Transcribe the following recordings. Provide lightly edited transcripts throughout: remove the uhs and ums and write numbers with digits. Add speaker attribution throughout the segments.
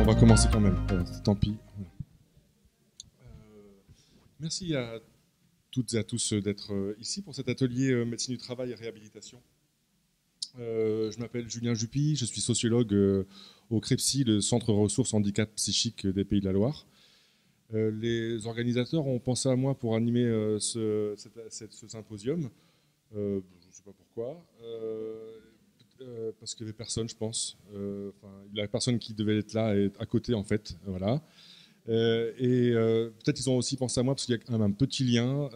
Speaker 1: va commencer quand même, tant pis. Merci à toutes et à tous d'être ici pour cet atelier médecine du travail et réhabilitation. Je m'appelle Julien Jupy, je suis sociologue au CREPSI, le Centre ressources handicap psychique des Pays de la Loire. Les organisateurs ont pensé à moi pour animer ce symposium. Je ne sais pas pourquoi. Parce qu'il n'y avait personne, je pense. La personne qui devait être là est à côté, en fait. Voilà. Peut-être ils ont aussi pensé à moi parce qu'il y a quand même un petit lien.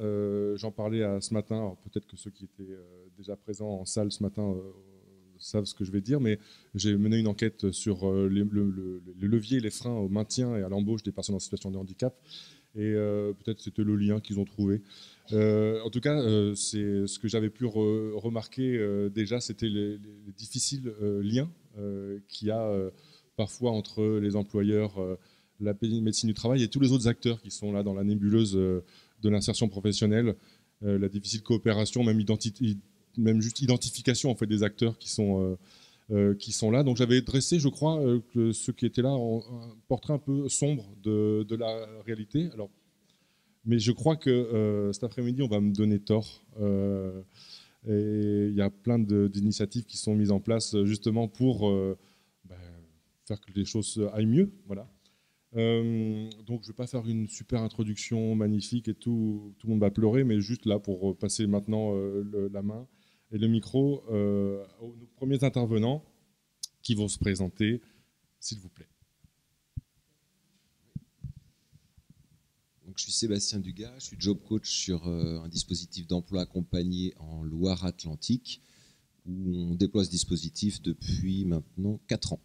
Speaker 1: J'en parlais ce matin. Peut-être que ceux qui étaient déjà présents en salle ce matin savent ce que je vais dire, mais j'ai mené une enquête sur les leviers et les freins au maintien et à l'embauche des personnes en situation de handicap. Et peut-être c'était le lien qu'ils ont trouvé. En tout cas, c'est ce que j'avais pu remarquer déjà, c'était les difficiles liens qu'il y a parfois entre les employeurs, la médecine du travail et tous les autres acteurs qui sont là dans la nébuleuse de l'insertion professionnelle, la difficile coopération, même juste identification en fait, des acteurs qui sont là. Donc j'avais dressé, je crois, que ceux qui étaient là un portrait un peu sombre de la réalité. Alors, mais je crois que cet après-midi, on va me donner tort. Et il y a plein d'initiatives qui sont mises en place justement pour faire que les choses aillent mieux. Voilà. Donc je ne vais pas faire une super introduction magnifique et tout le monde va pleurer, mais juste là pour passer maintenant la main et le micro aux premiers intervenants qui vont se présenter, s'il vous plaît.
Speaker 2: Donc, je suis Sébastien Dugas, je suis job coach sur un dispositif d'emploi accompagné en Loire-Atlantique, où on déploie ce dispositif depuis maintenant 4 ans.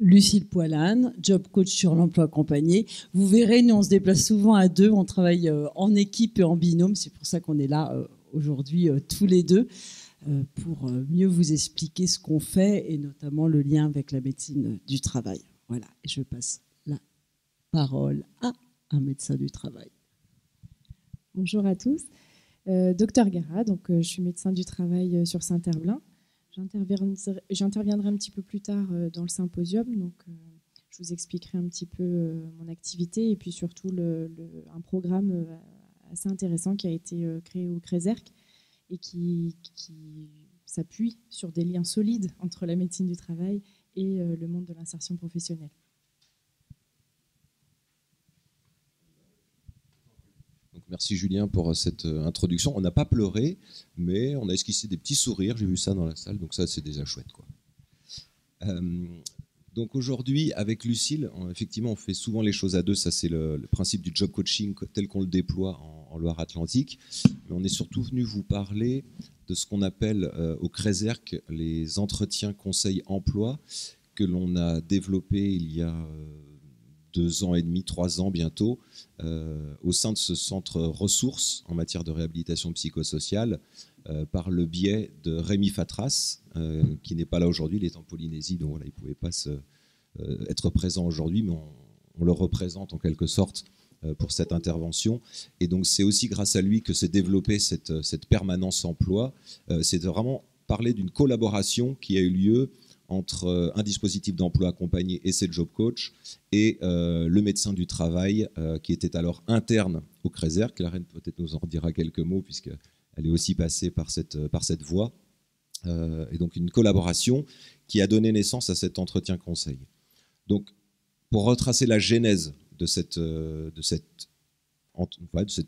Speaker 3: Lucille Poilane, job coach sur l'emploi accompagné. Vous verrez, nous on se déplace souvent à deux, on travaille en équipe et en binôme, c'est pour ça qu'on est là aujourd'hui tous les deux, pour mieux vous expliquer ce qu'on fait et notamment le lien avec la médecine du travail. Voilà, et je passe la parole à un médecin du travail.
Speaker 4: Bonjour à tous. Docteur Gara, donc je suis médecin du travail sur Saint-Herblain. J'interviendrai un petit peu plus tard dans le symposium, donc je vous expliquerai un petit peu mon activité et puis surtout un programme assez intéressant qui a été créé au CRESERC et qui s'appuie sur des liens solides entre la médecine du travail et le monde de l'insertion professionnelle.
Speaker 2: Donc, merci Julien pour cette introduction. On n'a pas pleuré, mais on a esquissé des petits sourires. J'ai vu ça dans la salle, donc ça c'est déjà chouette, quoi. Donc aujourd'hui, avec Lucille, effectivement, on fait souvent les choses à deux. Ça c'est le principe du job coaching tel qu'on le déploie en Loire-Atlantique. Mais on est surtout venu vous parler de ce qu'on appelle au CRESERC les entretiens conseils emploi que l'on a développé il y a 2 ans et demi, 3 ans bientôt, au sein de ce centre ressources en matière de réhabilitation psychosociale, par le biais de Rémi Fatras, qui n'est pas là aujourd'hui, il est en Polynésie, donc voilà, il ne pouvait pas être présent aujourd'hui, mais on le représente en quelque sorte pour cette intervention. Et donc c'est aussi grâce à lui que s'est développée cette permanence emploi. C'est vraiment parler d'une collaboration qui a eu lieu entre un dispositif d'emploi accompagné et ses job coach et le médecin du travail qui était alors interne au CRESERC. La reine peut-être nous en dira quelques mots puisqu'elle est aussi passée par cette voie. Et donc une collaboration qui a donné naissance à cet entretien conseil. Donc pour retracer la genèse de cette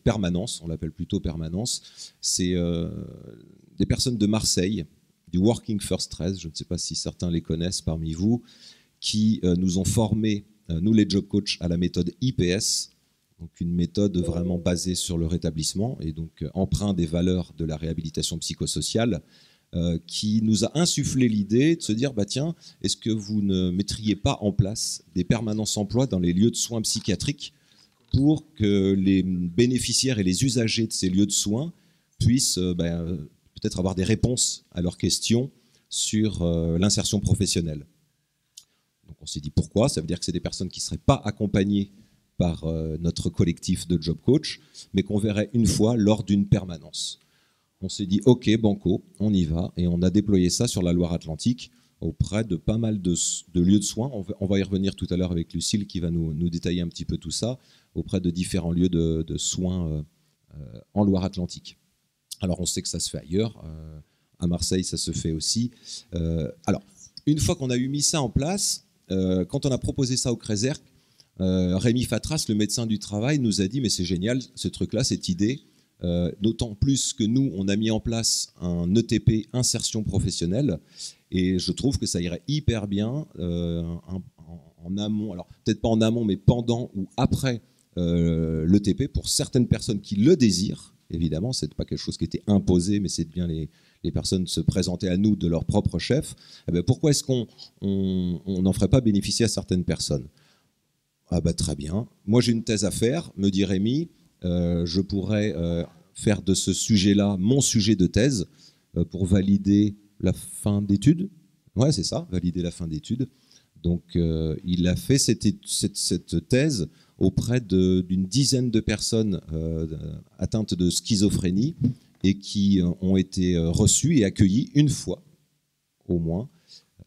Speaker 2: permanence, on l'appelle plutôt permanence, c'est des personnes de Marseille, du Working First 13, je ne sais pas si certains les connaissent parmi vous, qui nous ont formés, nous les job coachs, à la méthode IPS, donc une méthode vraiment basée sur le rétablissement et donc empreint des valeurs de la réhabilitation psychosociale, qui nous a insufflé l'idée de se dire bah tiens, est-ce que vous ne mettriez pas en place des permanences emploi dans les lieux de soins psychiatriques pour que les bénéficiaires et les usagers de ces lieux de soins puissent peut-être avoir des réponses à leurs questions sur l'insertion professionnelle. Donc on s'est dit pourquoi, ça veut dire que c'est des personnes qui ne seraient pas accompagnées par notre collectif de job coach, mais qu'on verrait une fois lors d'une permanence. On s'est dit ok, banco, on y va, et on a déployé ça sur la Loire-Atlantique. auprès de pas mal de lieux de soins. On va y revenir tout à l'heure avec Lucille qui va nous détailler un petit peu tout ça, auprès de différents lieux de soins en Loire-Atlantique. Alors on sait que ça se fait ailleurs, à Marseille ça se fait aussi. Alors une fois qu'on a eu mis ça en place, quand on a proposé ça au Crézerc, Rémi Fatras, le médecin du travail, nous a dit mais c'est génial ce truc-là, cette idée, d'autant plus que nous on a mis en place un ETP insertion professionnelle et je trouve que ça irait hyper bien en amont, alors peut-être pas en amont mais pendant ou après l'ETP pour certaines personnes qui le désirent. Évidemment, ce n'est pas quelque chose qui était imposé, mais c'est bien les personnes se présenter à nous de leur propre chef. Eh bien, pourquoi est-ce qu'on n'en ferait pas bénéficier à certaines personnes? Ah bah, très bien. Moi, j'ai une thèse à faire, me dit Rémi. Je pourrais faire de ce sujet-là mon sujet de thèse pour valider la fin d'études. Ouais, c'est ça, valider la fin d'études. Donc, il a fait cette thèse auprès d'une dizaine de personnes atteintes de schizophrénie et qui ont été reçues et accueillies une fois, au moins.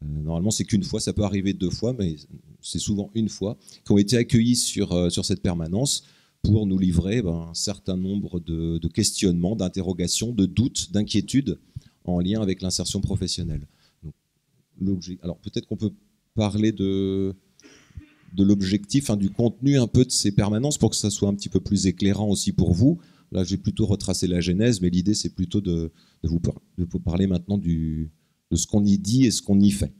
Speaker 2: Normalement, c'est qu'une fois, ça peut arriver 2 fois, mais c'est souvent une fois, qui ont été accueillies sur cette permanence pour nous livrer un certain nombre de questionnements, d'interrogations, de doutes, d'inquiétudes en lien avec l'insertion professionnelle. Donc, alors peut-être qu'on peut parler de l'objectif, du contenu un peu de ces permanences pour que ça soit un petit peu plus éclairant aussi pour vous. Là, j'ai plutôt retracé la genèse, mais l'idée, c'est plutôt de vous parler maintenant de ce qu'on y dit et ce qu'on y fait.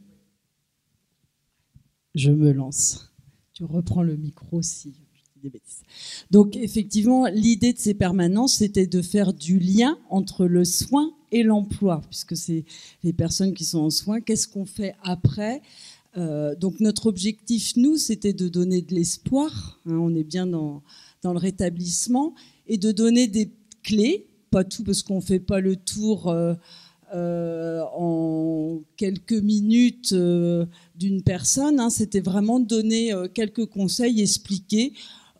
Speaker 3: Je me lance. Tu reprends le micro si je dis des bêtises. Donc, effectivement, l'idée de ces permanences, c'était de faire du lien entre le soin et l'emploi, puisque c'est les personnes qui sont en soins. Qu'est-ce qu'on fait après ? Donc notre objectif, nous, c'était de donner de l'espoir, on est bien dans le rétablissement, et de donner des clés, pas tout parce qu'on ne fait pas le tour en quelques minutes d'une personne, c'était vraiment donner quelques conseils, expliquer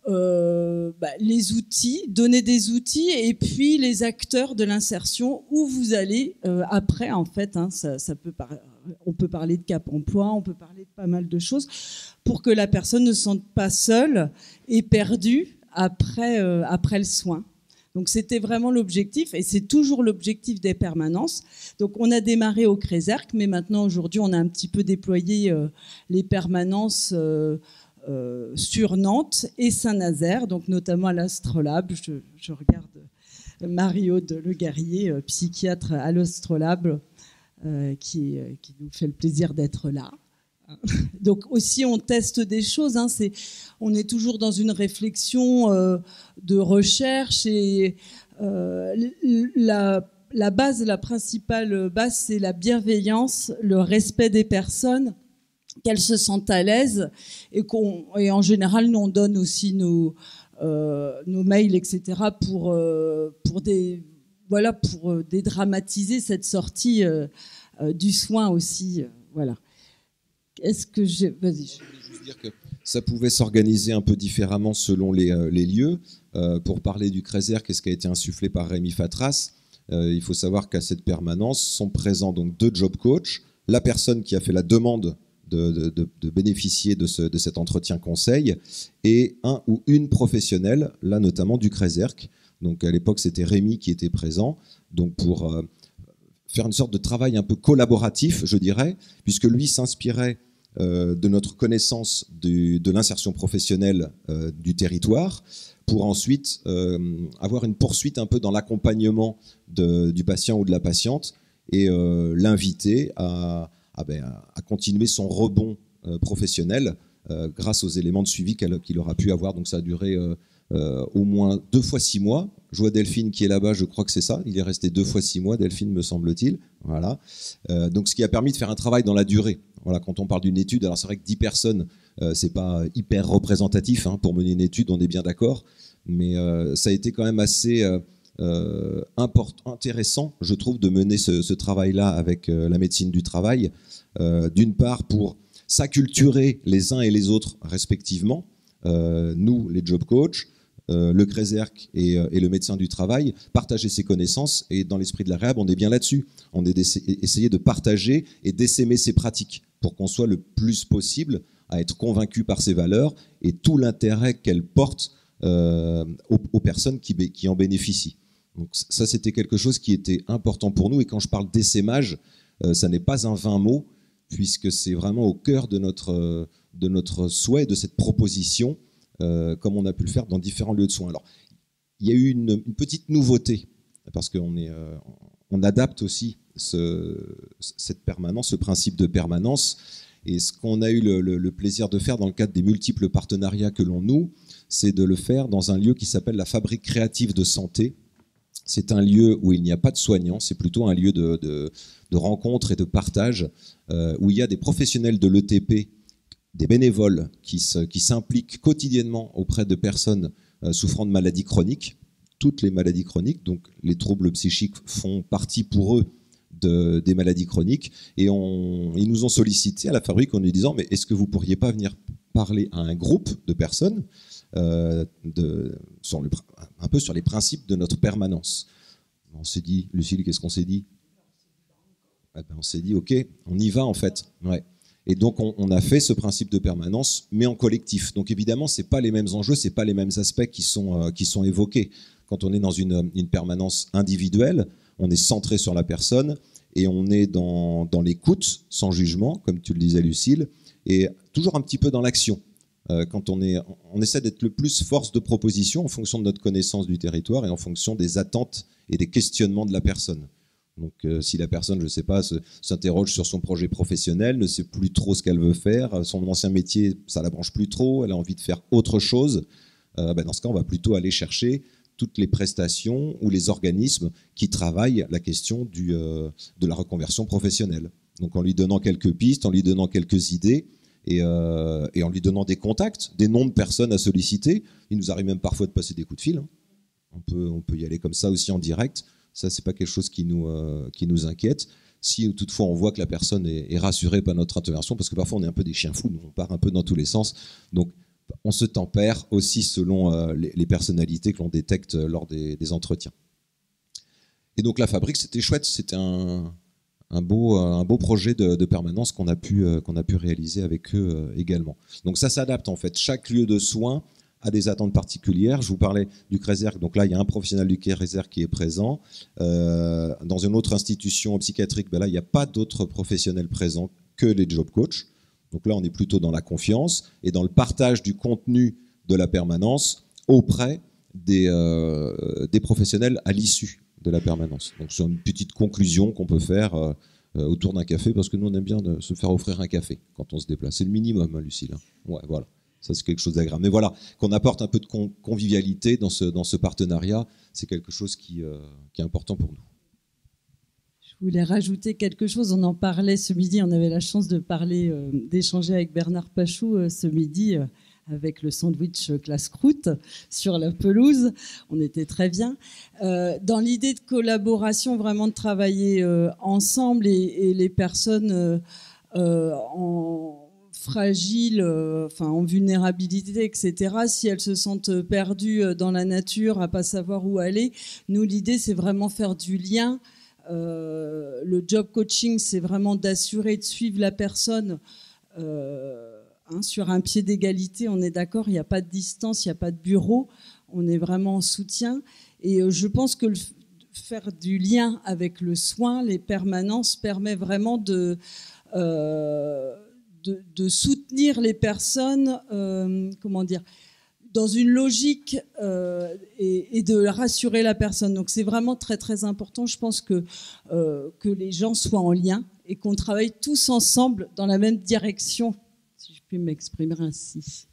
Speaker 3: les outils, donner des outils et puis les acteurs de l'insertion où vous allez après en fait, on peut parler de Cap Emploi, on peut parler de pas mal de choses pour que la personne ne se sente pas seule et perdue après le soin. Donc c'était vraiment l'objectif et c'est toujours l'objectif des permanences. Donc on a démarré au Crézerc, mais maintenant aujourd'hui on a un petit peu déployé les permanences sur Nantes et Saint-Nazaire, donc notamment à l'Astrolabe. Je regarde Marie-Aude Le Guerrier, psychiatre à l'Astrolabe, qui nous fait le plaisir d'être là. Donc aussi on teste des choses, on est toujours dans une réflexion de recherche et la base, la principale base, c'est la bienveillance, le respect des personnes, qu'elles se sentent à l'aise et en général nous on donne aussi nos mails etc pour dédramatiser cette sortie du soin aussi, voilà. Est-ce que vas-y.
Speaker 2: Je voulais juste dire que ça pouvait s'organiser un peu différemment selon les lieux. Pour parler du Crézerc, qu'est-ce qui a été insufflé par Rémi Fatras, il faut savoir qu'à cette permanence sont présents donc 2 job coachs, la personne qui a fait la demande de bénéficier de cet entretien conseil et un ou une professionnelle, là notamment du Crézerc. Donc à l'époque c'était Rémi qui était présent, donc pour faire une sorte de travail un peu collaboratif, je dirais, puisque lui s'inspirait de notre connaissance de l'insertion professionnelle du territoire pour ensuite avoir une poursuite un peu dans l'accompagnement du patient ou de la patiente et l'inviter à continuer son rebond professionnel grâce aux éléments de suivi qu'il aura pu avoir. Donc ça a duré au moins 2 fois 6 mois. Je vois Delphine qui est là-bas, je crois que c'est ça. Il est resté 2 fois 6 mois, Delphine, me semble-t-il. Voilà. Donc ce qui a permis de faire un travail dans la durée. Voilà, quand on parle d'une étude, alors c'est vrai que 10 personnes, c'est pas hyper représentatif pour mener une étude, on est bien d'accord. Mais ça a été quand même assez intéressant, je trouve, de mener ce travail-là avec la médecine du travail. D'une part, pour s'acculturer les uns et les autres respectivement, nous, les job coachs, le CRESERC et le médecin du travail, partager ses connaissances. Et dans l'esprit de la réhab, on est bien là-dessus. On est d'essayer de partager et d'essaimer ses pratiques pour qu'on soit le plus possible à être convaincu par ses valeurs et tout l'intérêt qu'elles portent aux personnes qui en bénéficient. Donc ça, c'était quelque chose qui était important pour nous. Et quand je parle d'essaimage, ça n'est pas un vain mot, puisque c'est vraiment au cœur de notre souhait, de cette proposition, comme on a pu le faire dans différents lieux de soins. Alors, il y a eu une petite nouveauté, parce qu'on adapte aussi cette permanence, ce principe de permanence. Et ce qu'on a eu le plaisir de faire dans le cadre des multiples partenariats que l'on noue, c'est de le faire dans un lieu qui s'appelle la Fabrique créative de santé. C'est un lieu où il n'y a pas de soignants, c'est plutôt un lieu de rencontre et de partage, où il y a des professionnels de l'ETP, des bénévoles qui s'impliquent quotidiennement auprès de personnes souffrant de maladies chroniques, toutes les maladies chroniques, donc les troubles psychiques font partie pour eux des maladies chroniques, et ils nous ont sollicité à la Fabrique en nous disant « mais est-ce que vous pourriez pas venir parler à un groupe de personnes un peu sur les principes de notre permanence ?» On s'est dit, Lucille, qu'est-ce qu'on s'est dit? On s'est dit, ok, on y va en fait. Ouais. Et donc on a fait ce principe de permanence, mais en collectif. Donc évidemment, c'est pas les mêmes enjeux, c'est pas les mêmes aspects qui sont évoqués. Quand on est dans une permanence individuelle, on est centré sur la personne et on est dans l'écoute, sans jugement, comme tu le disais, Lucille, et toujours un petit peu dans l'action. Quand on essaie d'être le plus force de proposition en fonction de notre connaissance du territoire et en fonction des attentes et des questionnements de la personne. Donc si la personne, je ne sais pas, s'interroge sur son projet professionnel, ne sait plus trop ce qu'elle veut faire, son ancien métier, ça ne la branche plus trop, elle a envie de faire autre chose, dans ce cas, on va plutôt aller chercher toutes les prestations ou les organismes qui travaillent la question de la reconversion professionnelle. Donc en lui donnant quelques pistes, en lui donnant quelques idées, et en lui donnant des contacts, des noms de personnes à solliciter. Il nous arrive même parfois de passer des coups de fil. On peut y aller comme ça aussi en direct. Ça, c'est pas quelque chose qui nous inquiète. Si toutefois on voit que la personne est rassurée par notre intervention, parce que parfois on est un peu des chiens fous, on part un peu dans tous les sens. Donc on se tempère aussi selon les personnalités que l'on détecte lors des entretiens. Et donc la Fabrique, c'était chouette, c'était un beau projet de permanence qu'on a pu réaliser avec eux également. Donc ça s'adapte en fait. Chaque lieu de soins a des attentes particulières. Je vous parlais du CRESERC, donc là il y a un professionnel du CRESERC qui est présent. Dans une autre institution psychiatrique, là il n'y a pas d'autres professionnels présents que les job coachs. Donc là on est plutôt dans la confiance et dans le partage du contenu de la permanence auprès des professionnels à l'issue de la permanence. Donc c'est une petite conclusion qu'on peut faire autour d'un café, parce que nous on aime bien se faire offrir un café quand on se déplace. C'est le minimum, hein, Lucille. Ouais, voilà. Ça c'est quelque chose d'agréable. Mais voilà, qu'on apporte un peu de convivialité dans ce partenariat, c'est quelque chose qui est important pour nous.
Speaker 3: Je voulais rajouter quelque chose. On en parlait ce midi. On avait la chance d'échanger avec Bernard Pachou ce midi. Avec le sandwich classe-croûte sur la pelouse. On était très bien. Dans l'idée de collaboration, vraiment de travailler ensemble et les personnes fragiles, en vulnérabilité, etc., si elles se sentent perdues dans la nature, à ne pas savoir où aller, nous, l'idée, c'est vraiment faire du lien. Le job coaching, c'est vraiment d'assurer, de suivre la personne sur un pied d'égalité, on est d'accord, il n'y a pas de distance, il n'y a pas de bureau, on est vraiment en soutien. Et je pense que faire du lien avec le soin, les permanences, permet vraiment de soutenir les personnes, dans une logique et de rassurer la personne. Donc c'est vraiment très très important, je pense que les gens soient en lien et qu'on travaille tous ensemble dans la même direction, si je puis m'exprimer ainsi.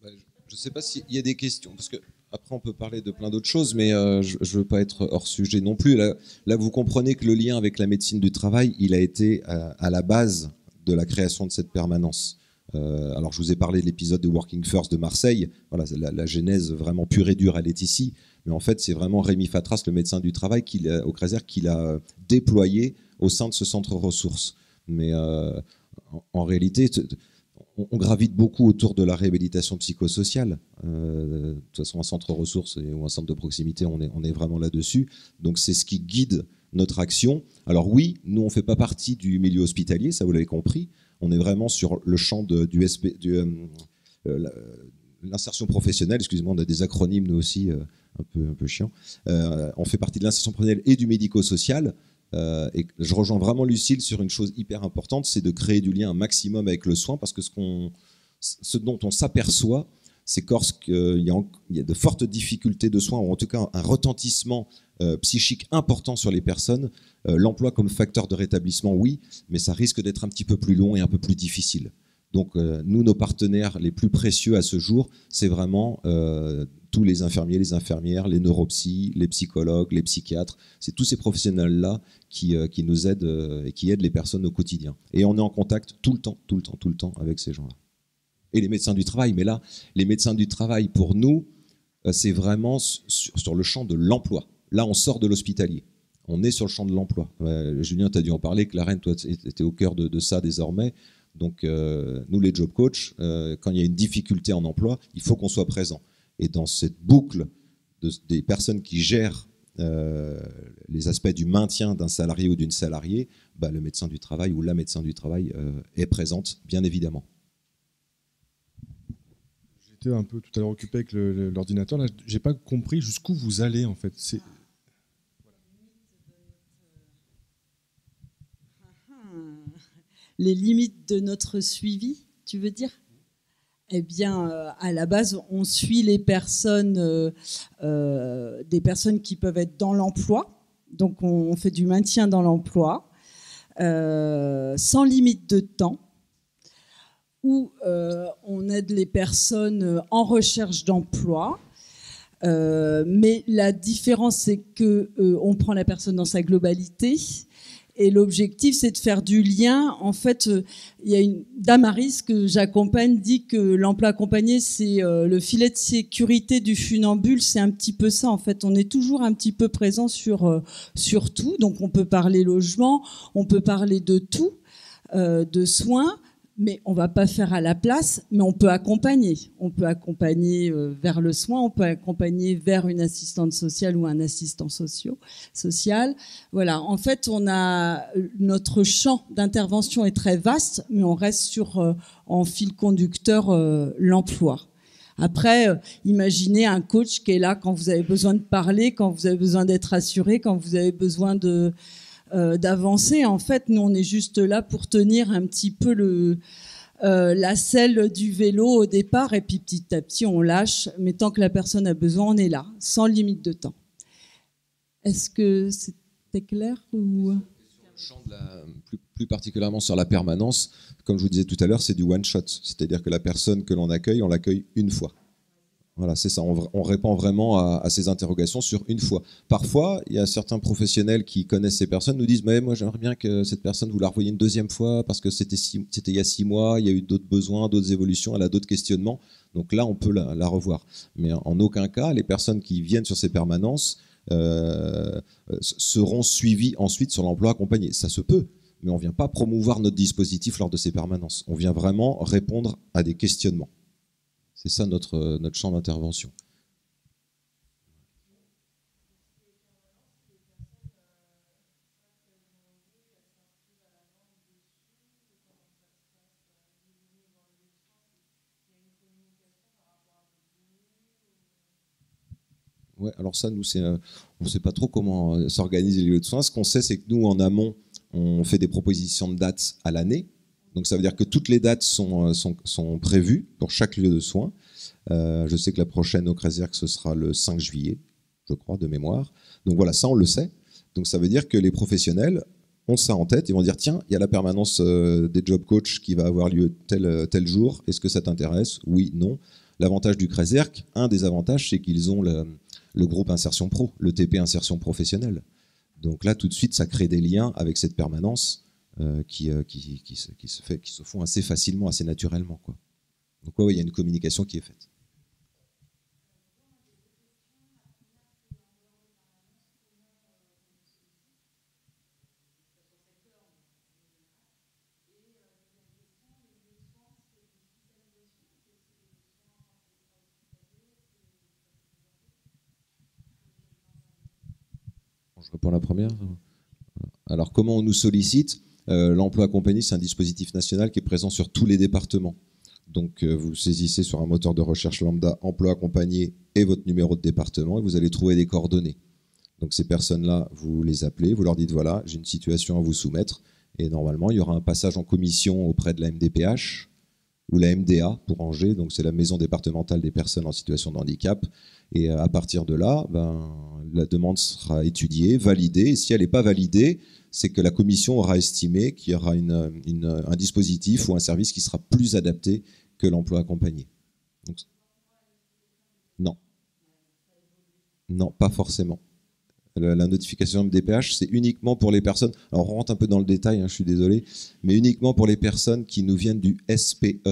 Speaker 2: Je ne sais pas s'il y a des questions, parce que après on peut parler de plein d'autres choses, mais je ne veux pas être hors sujet non plus. Là, vous comprenez que le lien avec la médecine du travail, il a été à la base de la création de cette permanence. Alors je vous ai parlé de l'épisode de Working First de Marseille. Voilà, la genèse vraiment pure et dure, elle est ici. Mais en fait, c'est vraiment Rémi Fatras, le médecin du travail au CRESERC, qui l'a déployé au sein de ce centre ressources. Mais en réalité, on gravite beaucoup autour de la réhabilitation psychosociale. De toute façon, un centre ressources ou un centre de proximité, on est vraiment là-dessus. Donc c'est ce qui guide notre action. Alors oui, nous on fait pas partie du milieu hospitalier, ça vous l'avez compris. On est vraiment sur le champ de l'insertion professionnelle. Excusez-moi, on a des acronymes nous aussi, un peu chiant. On fait partie de l'insertion professionnelle et du médico-social. Et je rejoins vraiment Lucille sur une chose hyper importante, c'est de créer du lien un maximum avec le soin, parce que ce dont on s'aperçoit, c'est qu'il y a de fortes difficultés de soins, ou en tout cas un retentissement psychique important sur les personnes. L'emploi comme facteur de rétablissement, oui, mais ça risque d'être un petit peu plus long et un peu plus difficile. Donc nous, nos partenaires les plus précieux à ce jour, c'est vraiment tous les infirmiers, les infirmières, les neuropsys, les psychologues, les psychiatres. C'est tous ces professionnels-là qui nous aident et qui aident les personnes au quotidien. Et on est en contact tout le temps avec ces gens-là. Et les médecins du travail. Mais là, les médecins du travail, pour nous, c'est vraiment sur le champ de l'emploi. Là, on sort de l'hospitalier. On est sur le champ de l'emploi. Julien, tu as dû en parler. Clarène, toi, tu étais au cœur de ça désormais. Donc, nous, les job coachs, quand il y a une difficulté en emploi, il faut qu'on soit présent. Et dans cette boucle des personnes qui gèrent les aspects du maintien d'un salarié ou d'une salariée, le médecin du travail ou la médecin du travail est présente, bien évidemment.
Speaker 1: J'étais un peu tout à l'heure occupé avec l'ordinateur. Là, j'ai pas compris jusqu'où vous allez en fait.
Speaker 3: Les limites de notre suivi, tu veux dire ? Eh bien, à la base, on suit les personnes, des personnes qui peuvent être dans l'emploi. Donc, on fait du maintien dans l'emploi, sans limite de temps, où on aide les personnes en recherche d'emploi. Mais la différence, c'est qu'on prend la personne dans sa globalité. Et l'objectif, c'est de faire du lien. En fait, il y a une Damaris que j'accompagne dit que l'emploi accompagné, c'est le filet de sécurité du funambule. C'est un petit peu ça. En fait, on est toujours un petit peu présent sur tout. Donc, on peut parler logement, on peut parler de tout, de soins. Mais on va pas faire à la place, mais on peut accompagner. On peut accompagner vers le soin, on peut accompagner vers une assistante sociale ou un assistant social. Voilà. En fait, notre champ d'intervention est très vaste, mais on reste sur en fil conducteur l'emploi. Après, imaginez un coach qui est là quand vous avez besoin de parler, quand vous avez besoin d'être rassuré, quand vous avez besoin d'avancer. En fait, nous, on est juste là pour tenir un petit peu la selle du vélo au départ, et puis petit à petit, on lâche. Mais tant que la personne a besoin, on est là, sans limite de temps. Est-ce que c'était clair ou...
Speaker 2: Plus particulièrement sur la permanence, comme je vous disais tout à l'heure, c'est du one shot. C'est-à-dire que la personne que l'on accueille, on l'accueille une fois. Voilà, c'est ça. On répond vraiment à ces interrogations sur une fois. Parfois, il y a certains professionnels qui connaissent ces personnes, nous disent mais moi j'aimerais bien que cette personne vous la revoyiez une deuxième fois parce que c'était il y a 6 mois, il y a eu d'autres besoins, d'autres évolutions, elle a d'autres questionnements. Donc là, on peut la revoir. Mais en aucun cas, les personnes qui viennent sur ces permanences seront suivies ensuite sur l'emploi accompagné. Ça se peut, mais on ne vient pas promouvoir notre dispositif lors de ces permanences. On vient vraiment répondre à des questionnements. C'est ça notre champ d'intervention. Ouais, alors ça, nous, on ne sait pas trop comment s'organisent les lieux de soins. Ce qu'on sait, c'est que nous, en amont, on fait des propositions de dates à l'année. Donc ça veut dire que toutes les dates sont prévues pour chaque lieu de soins. Je sais que la prochaine au Crézerc, ce sera le 5 juillet, je crois, de mémoire. Donc voilà, ça on le sait. Donc ça veut dire que les professionnels ont ça en tête. Ils vont dire, tiens, il y a la permanence des job coachs qui va avoir lieu tel jour. Est-ce que ça t'intéresse ? Oui, non. L'avantage du Crézerc, un des avantages, c'est qu'ils ont le groupe Insertion Pro, le TP Insertion Professionnelle. Donc là, tout de suite, ça crée des liens avec cette permanence qui se font assez facilement, assez naturellement, quoi. Donc ouais, il y a une communication qui est faite. Je réponds à la première. Alors, comment on nous sollicite? L'emploi accompagné, c'est un dispositif national qui est présent sur tous les départements. Donc, vous saisissez sur un moteur de recherche lambda emploi accompagné et votre numéro de département et vous allez trouver des coordonnées. Donc, ces personnes-là, vous les appelez, vous leur dites voilà, j'ai une situation à vous soumettre. Et normalement, il y aura un passage en commission auprès de la MDPH ou la MDA pour Angers, donc c'est la maison départementale des personnes en situation de handicap. Et à partir de là, la demande sera étudiée, validée. Et si elle n'est pas validée, c'est que la commission aura estimé qu'il y aura un dispositif ou un service qui sera plus adapté que l'emploi accompagné. Donc, non. Non, pas forcément. La notification MDPH, c'est uniquement pour les personnes, alors on rentre un peu dans le détail, je suis désolé, mais uniquement pour les personnes qui nous viennent du SPE,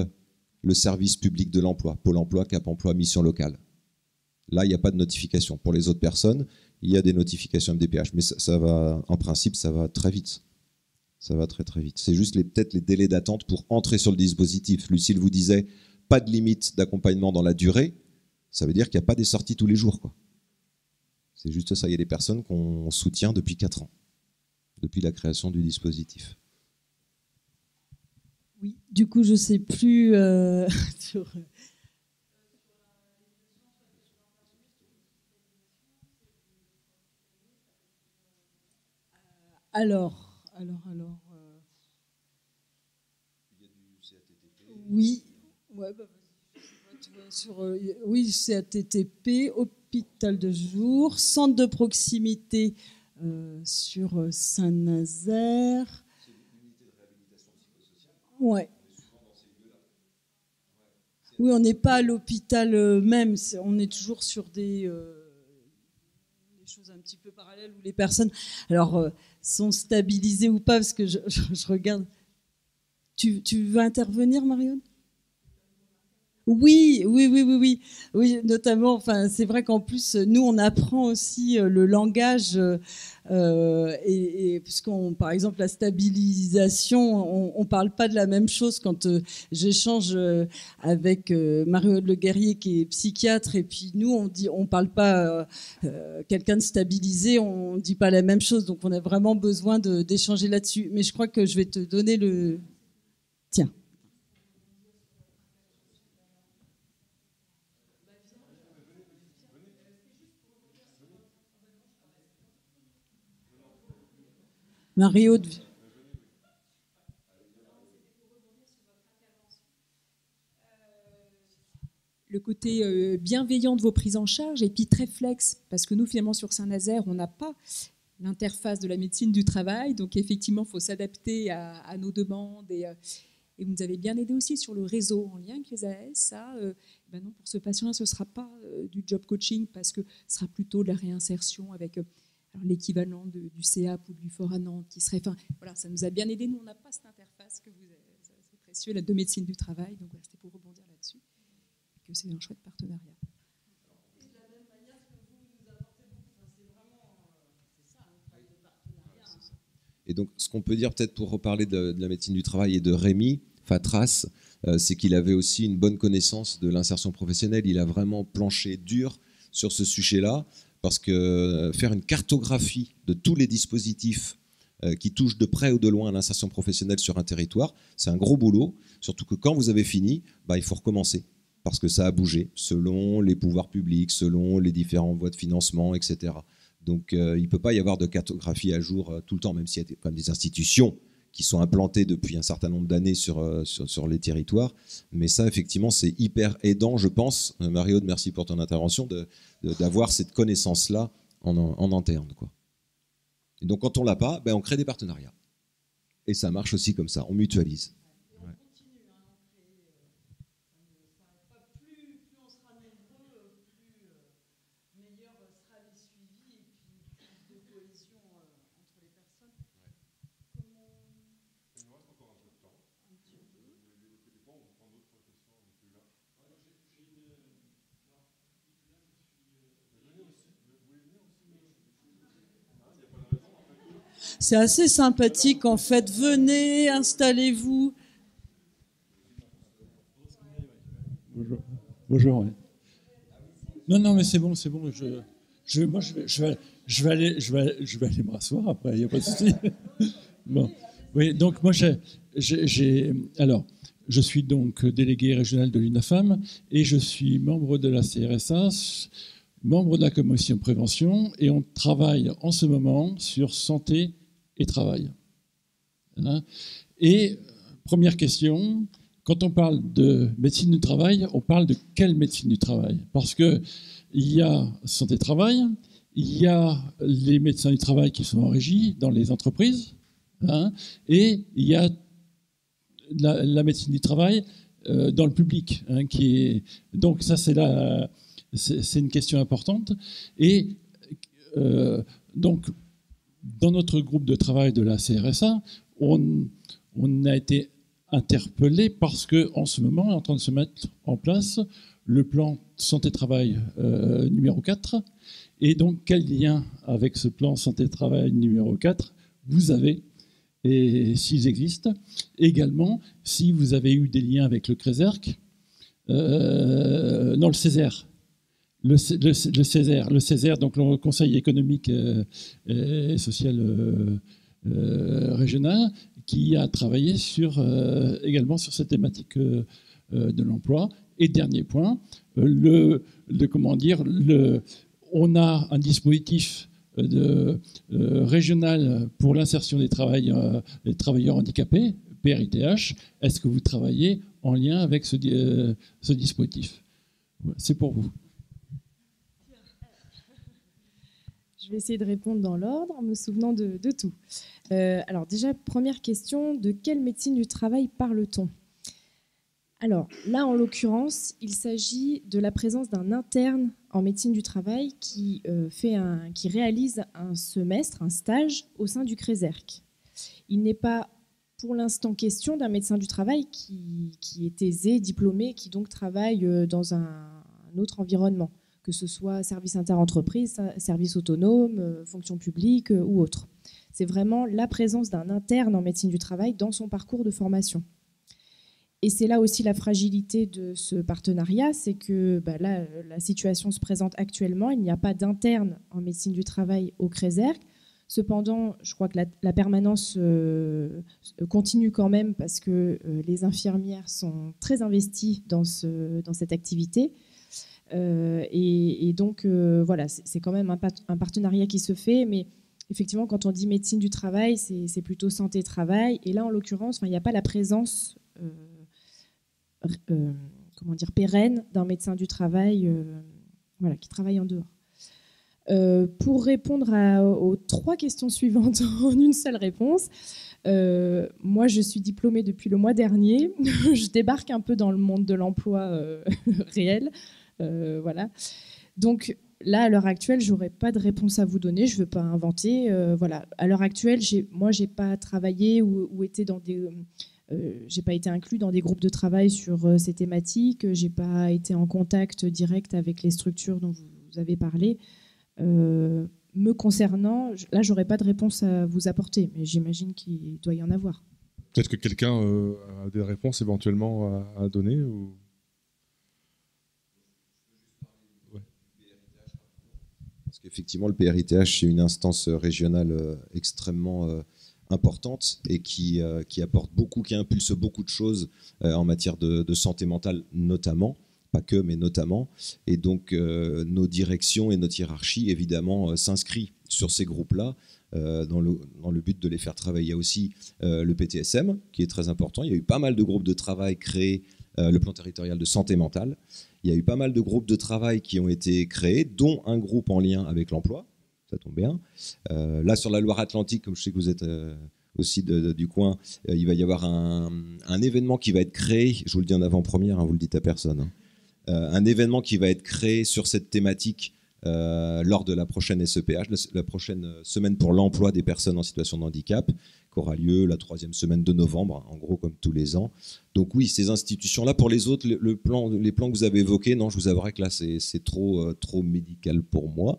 Speaker 2: le service public de l'emploi, Pôle emploi, Cap emploi, mission locale. Là, il n'y a pas de notification. Pour les autres personnes, il y a des notifications MDPH, mais ça va, en principe, ça va très vite. Ça va très très vite. C'est juste peut-être les délais d'attente pour entrer sur le dispositif. Lucille vous disait, pas de limite d'accompagnement dans la durée, ça veut dire qu'il n'y a pas des sorties tous les jours, quoi. C'est juste ça, il y a des personnes qu'on soutient depuis 4 ans, depuis la création du dispositif.
Speaker 3: Oui, du coup, je ne sais plus sur... Alors. Oui, ouais, oui, CATTP, hôpital de jour, centre de proximité sur Saint-Nazaire.
Speaker 2: C'est l'unité de réhabilitation psychosociale.
Speaker 3: Ouais.
Speaker 2: Souvent dans ces lieux-là.
Speaker 3: Oui, on n'est pas à l'hôpital même, on est toujours sur des choses un petit peu parallèles où les personnes sont stabilisées ou pas, parce que je regarde. Tu veux intervenir, Marion ? Oui, notamment. Enfin, c'est vrai qu'en plus, nous, on apprend aussi le langage puisqu'on, par exemple, la stabilisation, on parle pas de la même chose quand j'échange avec Marie-Aude Le Guerrier qui est psychiatre, et puis nous, on parle pas quelqu'un de stabilisé, on dit pas la même chose, donc on a vraiment besoin d'échanger là-dessus. Mais je crois que je vais te donner le. Tiens. Marie-Aude.
Speaker 5: Le côté bienveillant de vos prises en charge et puis très flex, parce que nous, finalement, sur Saint-Nazaire, on n'a pas l'interface de la médecine du travail, donc effectivement, il faut s'adapter à nos demandes et vous nous avez bien aidé aussi sur le réseau en lien avec les AS. Ça, non, pour ce patient-là, ce ne sera pas du job coaching parce que ce sera plutôt de la réinsertion avec l'équivalent du CAP ou du Fort à Nantes qui serait. Enfin, voilà, ça nous a bien aidé. Nous, on n'a pas cette interface que vous avez, c'est précieux, la de médecine du travail. Donc, voilà, c'était pour rebondir là-dessus. Que c'est un chouette partenariat.
Speaker 2: Et donc, ce qu'on peut dire peut-être pour reparler de la médecine du travail et de Rémi Fatras, c'est qu'il avait aussi une bonne connaissance de l'insertion professionnelle. Il a vraiment planché dur sur ce sujet-là, parce que faire une cartographie de tous les dispositifs qui touchent de près ou de loin à l'insertion professionnelle sur un territoire, c'est un gros boulot, surtout que quand vous avez fini, il faut recommencer, parce que ça a bougé, selon les pouvoirs publics, selon les différentes voies de financement, etc. Donc, il ne peut pas y avoir de cartographie à jour tout le temps, même s'il y a quand même des institutions qui sont implantées depuis un certain nombre d'années sur les territoires. Mais ça, effectivement, c'est hyper aidant, je pense. Marie-Aude, merci pour ton intervention, d'avoir cette connaissance-là en interne, quoi. Et donc, quand on ne l'a pas, on crée des partenariats. Et ça marche aussi comme ça, on mutualise.
Speaker 3: C'est assez sympathique en fait. Venez, installez-vous.
Speaker 6: Bonjour. Ouais. Non, mais c'est bon. je vais aller me rasseoir après, il n'y a pas de souci. Bon. Oui, donc moi, alors, je suis donc délégué régional de l'UNAFAM et je suis membre de la CRSA, membre de la commission prévention, et on travaille en ce moment sur santé et travail. Hein. Et première question, quand on parle de médecine du travail, on parle de quelle médecine du travail? Parce qu'il y a santé-travail, il y a les médecins du travail qui sont en régie dans les entreprises, hein, et il y a la médecine du travail dans le public. Hein, donc ça, c'est une question importante. Et donc, dans notre groupe de travail de la CRSA, on a été interpellé parce qu'en ce moment, on est en train de se mettre en place le plan santé-travail numéro 4. Et donc, quel lien avec ce plan santé-travail numéro 4 vous avez, et s'ils existent? Également, si vous avez eu des liens avec le CRESERC, non, le CESER. Le CESER, donc le Conseil économique et social régional, qui a travaillé également sur cette thématique de l'emploi. Et dernier point, on a un dispositif régional pour l'insertion des travailleurs handicapés, PRITH. Est-ce que vous travaillez en lien avec ce dispositif? C'est pour vous.
Speaker 4: Je vais essayer de répondre dans l'ordre en me souvenant de tout. Alors déjà, première question, de quelle médecine du travail parle-t-on? Alors là, en l'occurrence, il s'agit de la présence d'un interne en médecine du travail qui réalise un semestre, un stage au sein du CRESERC. Il n'est pas pour l'instant question d'un médecin du travail qui est aisé, diplômé, qui donc travaille dans un autre environnement, que ce soit service interentreprise, service autonome, fonction publique ou autre. C'est vraiment la présence d'un interne en médecine du travail dans son parcours de formation. Et c'est là aussi la fragilité de ce partenariat, c'est que là, la situation se présente actuellement, il n'y a pas d'interne en médecine du travail au CRESERC. Cependant, je crois que la permanence continue quand même parce que les infirmières sont très investies dans cette activité. Et donc, voilà, c'est quand même un partenariat qui se fait, mais effectivement, quand on dit médecine du travail, c'est plutôt santé-travail. Et là, en l'occurrence, il n'y a pas la présence pérenne d'un médecin du travail qui travaille en dehors. Pour répondre aux 3 questions suivantes en une seule réponse, moi, je suis diplômée depuis le mois dernier. Je débarque un peu dans le monde de l'emploi réel. Voilà. Donc là, à l'heure actuelle, je n'aurai pas de réponse à vous donner. Je ne veux pas inventer. Voilà. À l'heure actuelle, moi, j'ai pas travaillé ou été dans des... j'ai pas été inclus dans des groupes de travail sur ces thématiques. J'ai pas été en contact direct avec les structures dont vous avez parlé. Me concernant, là, j'aurais pas de réponse à vous apporter, mais j'imagine qu'il doit y en avoir.
Speaker 1: Peut-être que quelqu'un a des réponses éventuellement à donner ou...
Speaker 2: Parce qu'effectivement, le PRITH, c'est une instance régionale extrêmement importante et qui apporte beaucoup, qui impulse beaucoup de choses en matière de santé mentale notamment. Pas que, mais notamment. Et donc, nos directions et notre hiérarchie, évidemment, s'inscrit sur ces groupes-là dans le but de les faire travailler. Il y a aussi le PTSM, qui est très important. Il y a eu pas mal de groupes de travail créés, le plan territorial de santé mentale. Il y a eu pas mal de groupes de travail qui ont été créés, dont un groupe en lien avec l'emploi. Ça tombe bien. Là, sur la Loire-Atlantique, comme je sais que vous êtes... aussi du coin, il va y avoir un événement qui va être créé, je vous le dis en avant-première, vous le dites à personne, hein. Un événement qui va être créé sur cette thématique lors de la prochaine SEPH, la prochaine semaine pour l'emploi des personnes en situation de handicap, qui aura lieu la 3e semaine de novembre, en gros comme tous les ans. Donc oui, ces institutions-là, pour les autres, les plans que vous avez évoqués, non, je vous avouerai que là, c'est trop médical pour moi.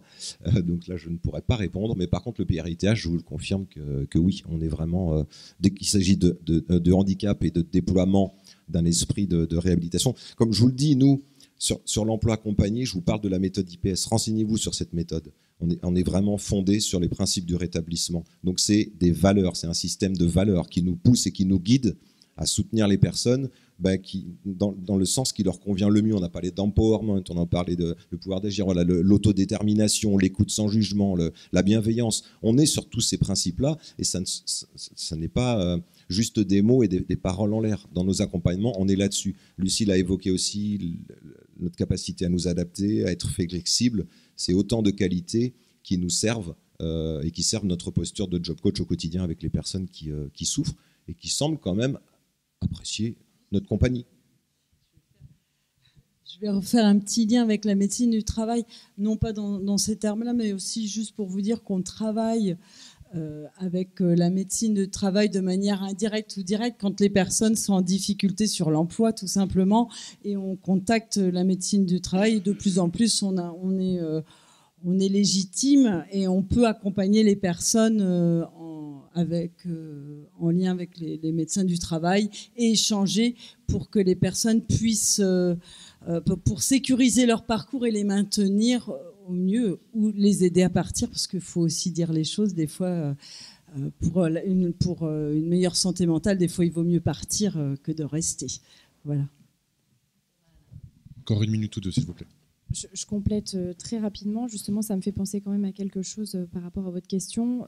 Speaker 2: Donc là, je ne pourrais pas répondre. Mais par contre, le PRITH, je vous le confirme que oui, on est vraiment, dès qu'il s'agit de handicap et de déploiement d'un esprit de réhabilitation, comme je vous le dis, nous, Sur l'emploi accompagné, je vous parle de la méthode IPS. Renseignez-vous sur cette méthode. On est vraiment fondé sur les principes du rétablissement. Donc c'est des valeurs, c'est un système de valeurs qui nous pousse et qui nous guide à soutenir les personnes dans le sens qui leur convient le mieux. On a parlé d'empowerment, on a parlé de le pouvoir d'agir, voilà, l'autodétermination, l'écoute sans jugement, la bienveillance. On est sur tous ces principes-là et ça n'est pas juste des mots et des paroles en l'air. Dans nos accompagnements, on est là-dessus. Lucille a évoqué aussi notre capacité à nous adapter, à être flexible. C'est autant de qualités qui nous servent et qui servent notre posture de job coach au quotidien avec les personnes qui souffrent et qui semblent quand même apprécier notre compagnie.
Speaker 3: Je vais refaire un petit lien avec la médecine du travail, non pas dans ces termes-là, mais aussi juste pour vous dire qu'on travaille avec la médecine du travail de manière indirecte ou directe quand les personnes sont en difficulté sur l'emploi, tout simplement, et on contacte la médecine du travail. Et de plus en plus, on est légitime et on peut accompagner les personnes en lien avec les médecins du travail et échanger pour que les personnes puissent, pour sécuriser leur parcours et les maintenir au mieux ou les aider à partir, parce qu'il faut aussi dire les choses, des fois, pour une meilleure santé mentale, des fois il vaut mieux partir que de rester. Voilà.
Speaker 1: Encore 1 minute ou 2, s'il vous plaît.
Speaker 4: Je complète très rapidement. Justement, ça me fait penser quand même à quelque chose par rapport à votre question.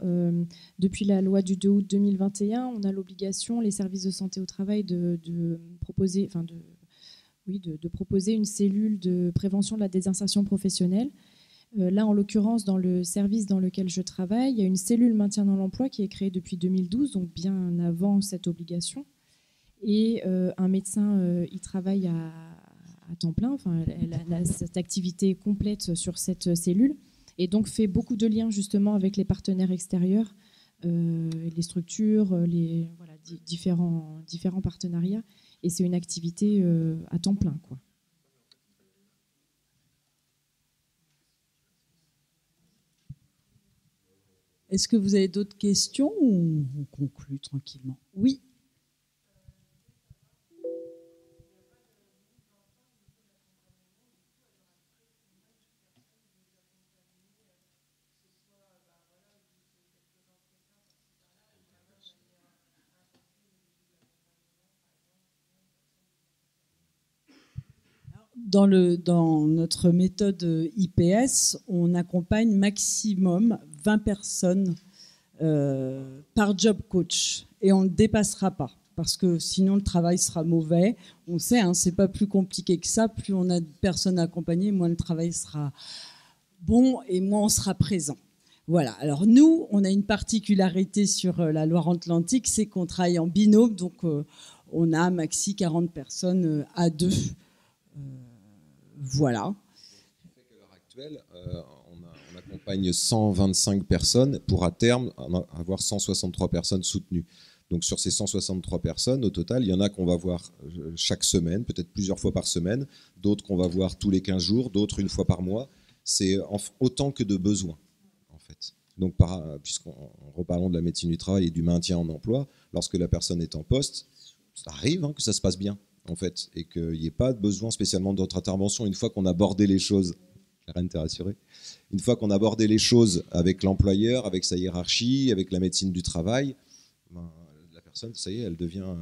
Speaker 4: Depuis la loi du 2 août 2021, on a l'obligation, les services de santé au travail, de proposer une cellule de prévention de la désinsertion professionnelle. Là, en l'occurrence, dans le service dans lequel je travaille, il y a une cellule maintien dans l'emploi qui est créée depuis 2012, donc bien avant cette obligation. Et un médecin y travaille à temps plein, enfin, elle a cette activité complète sur cette cellule et donc fait beaucoup de liens justement avec les partenaires extérieurs, les structures, différents partenariats, et c'est une activité à temps plein, quoi.
Speaker 3: Est-ce que vous avez d'autres questions ou on conclut tranquillement? Oui. Dans notre méthode IPS, on accompagne maximum 20 personnes par job coach et on ne dépassera pas parce que sinon le travail sera mauvais. On sait, hein, c'est pas plus compliqué que ça. Plus on a de personnes accompagnées, moins le travail sera bon et moins on sera présent. Voilà. Alors nous, on a une particularité sur la Loire-Atlantique, c'est qu'on travaille en binôme, donc on a maxi 40 personnes à deux. Voilà.
Speaker 2: À l'heure actuelle, on accompagne 125 personnes pour à terme avoir 163 personnes soutenues. Donc sur ces 163 personnes, au total, il y en a qu'on va voir chaque semaine, peut-être plusieurs fois par semaine, d'autres qu'on va voir tous les 15 jours, d'autres une fois par mois. C'est autant que de besoins, en fait. Donc puisqu'on reparlons de la médecine du travail et du maintien en emploi, lorsque la personne est en poste, ça arrive que ça se passe bien, en fait, et qu'il n'y ait pas de besoin spécialement d'autres interventions. Une fois qu'on a abordé les choses, Karen, t'es rassurée, une fois qu'on a abordé les choses avec l'employeur, avec sa hiérarchie, avec la médecine du travail, la personne, ça y est, elle devient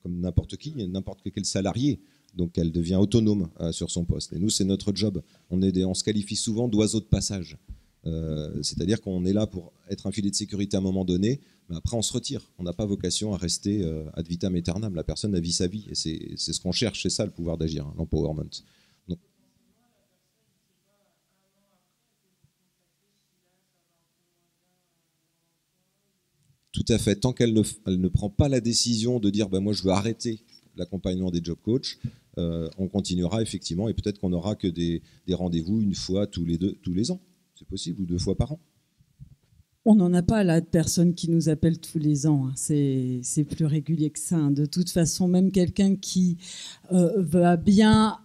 Speaker 2: comme n'importe qui, n'importe quel salarié. Donc elle devient autonome sur son poste. Et nous, c'est notre job. On se qualifie souvent d'oiseaux de passage. C'est-à-dire qu'on est là pour être un filet de sécurité à un moment donné, mais après on se retire. On n'a pas vocation à rester ad vitam aeternam. La personne a vit sa vie et c'est ce qu'on cherche, c'est ça le pouvoir d'agir, hein, l'empowerment. Donc, tout à fait. Tant qu'elle ne prend pas la décision de dire moi je veux arrêter l'accompagnement des job coachs, on continuera effectivement et peut-être qu'on n'aura que des rendez-vous une fois tous les ans. C'est possible, ou 2 fois par an.
Speaker 3: On n'en a pas là de personnes qui nous appellent tous les ans. Hein. C'est plus régulier que ça. Hein. De toute façon, même quelqu'un qui va bien,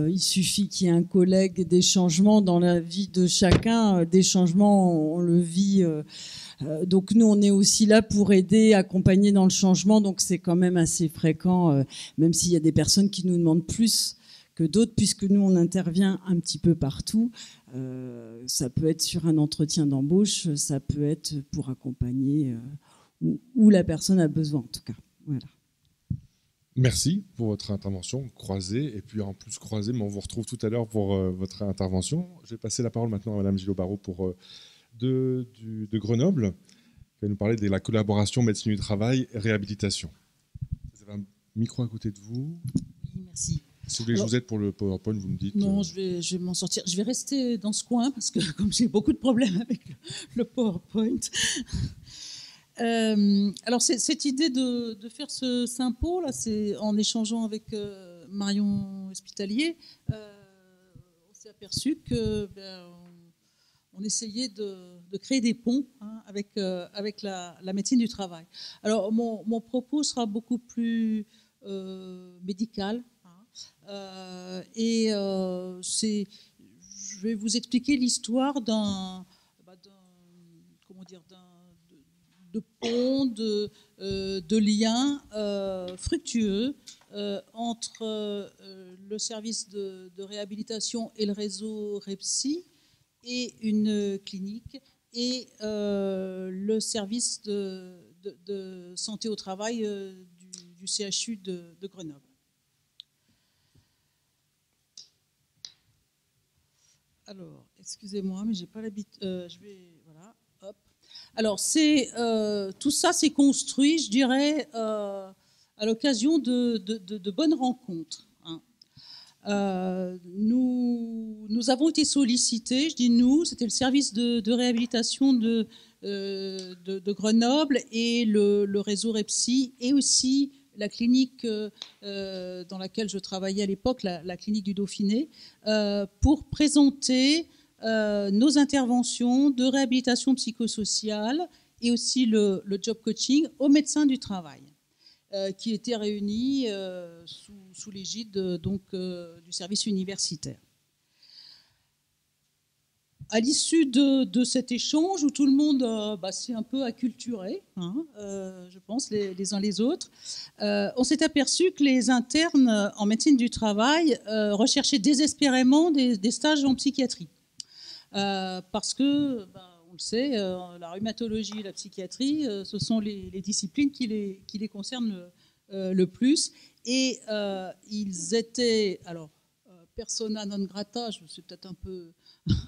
Speaker 3: il suffit qu'il y ait un collègue, des changements dans la vie de chacun. Des changements, on le vit. Donc nous, on est aussi là pour aider, accompagner dans le changement. Donc c'est quand même assez fréquent, même s'il y a des personnes qui nous demandent plus que d'autres, puisque nous, on intervient un petit peu partout. Ça peut être sur un entretien d'embauche, ça peut être pour accompagner où la personne a besoin, en tout cas. Voilà.
Speaker 1: Merci pour votre intervention croisée, et puis en plus croisée, mais on vous retrouve tout à l'heure pour votre intervention. Je vais passer la parole maintenant à Madame Gillot-Barrault de Grenoble, qui va nous parler de la collaboration médecine du travail et réhabilitation. Vous avez un micro à côté de vous.
Speaker 7: Oui, merci.
Speaker 1: Si vous voulez que je vous aide pour le PowerPoint, vous me dites.
Speaker 7: Non, je vais m'en sortir. Je vais rester dans ce coin parce que comme j'ai beaucoup de problèmes avec le PowerPoint. Alors cette idée de faire ce sympo là, c'est en échangeant avec Marion Hospitalier, on s'est aperçu que on essayait de créer des ponts avec la médecine du travail. Alors mon propos sera beaucoup plus médical. Je vais vous expliquer l'histoire d'un de pont, de liens fructueux entre le service de réhabilitation et le réseau REPSI et une clinique et le service de santé au travail du CHU de Grenoble. Alors, excusez-moi, mais j'ai pas l'habitude. Voilà, hop. Alors, tout ça s'est construit, je dirais, à l'occasion de bonnes rencontres. Nous avons été sollicités, je dis nous, c'était le service de réhabilitation de Grenoble et le réseau REPSI, et aussi la clinique dans laquelle je travaillais à l'époque, la clinique du Dauphiné, pour présenter nos interventions de réhabilitation psychosociale et aussi le job coaching aux médecins du travail, qui étaient réunis sous l'égide du service universitaire. À l'issue de cet échange où tout le monde s'est un peu acculturé, je pense, les uns les autres, on s'est aperçu que les internes en médecine du travail recherchaient désespérément des stages en psychiatrie. Parce que, on le sait, la rhumatologie et la psychiatrie, ce sont les disciplines qui les concernent le plus. Et ils étaient, alors, persona non grata, c'est peut-être un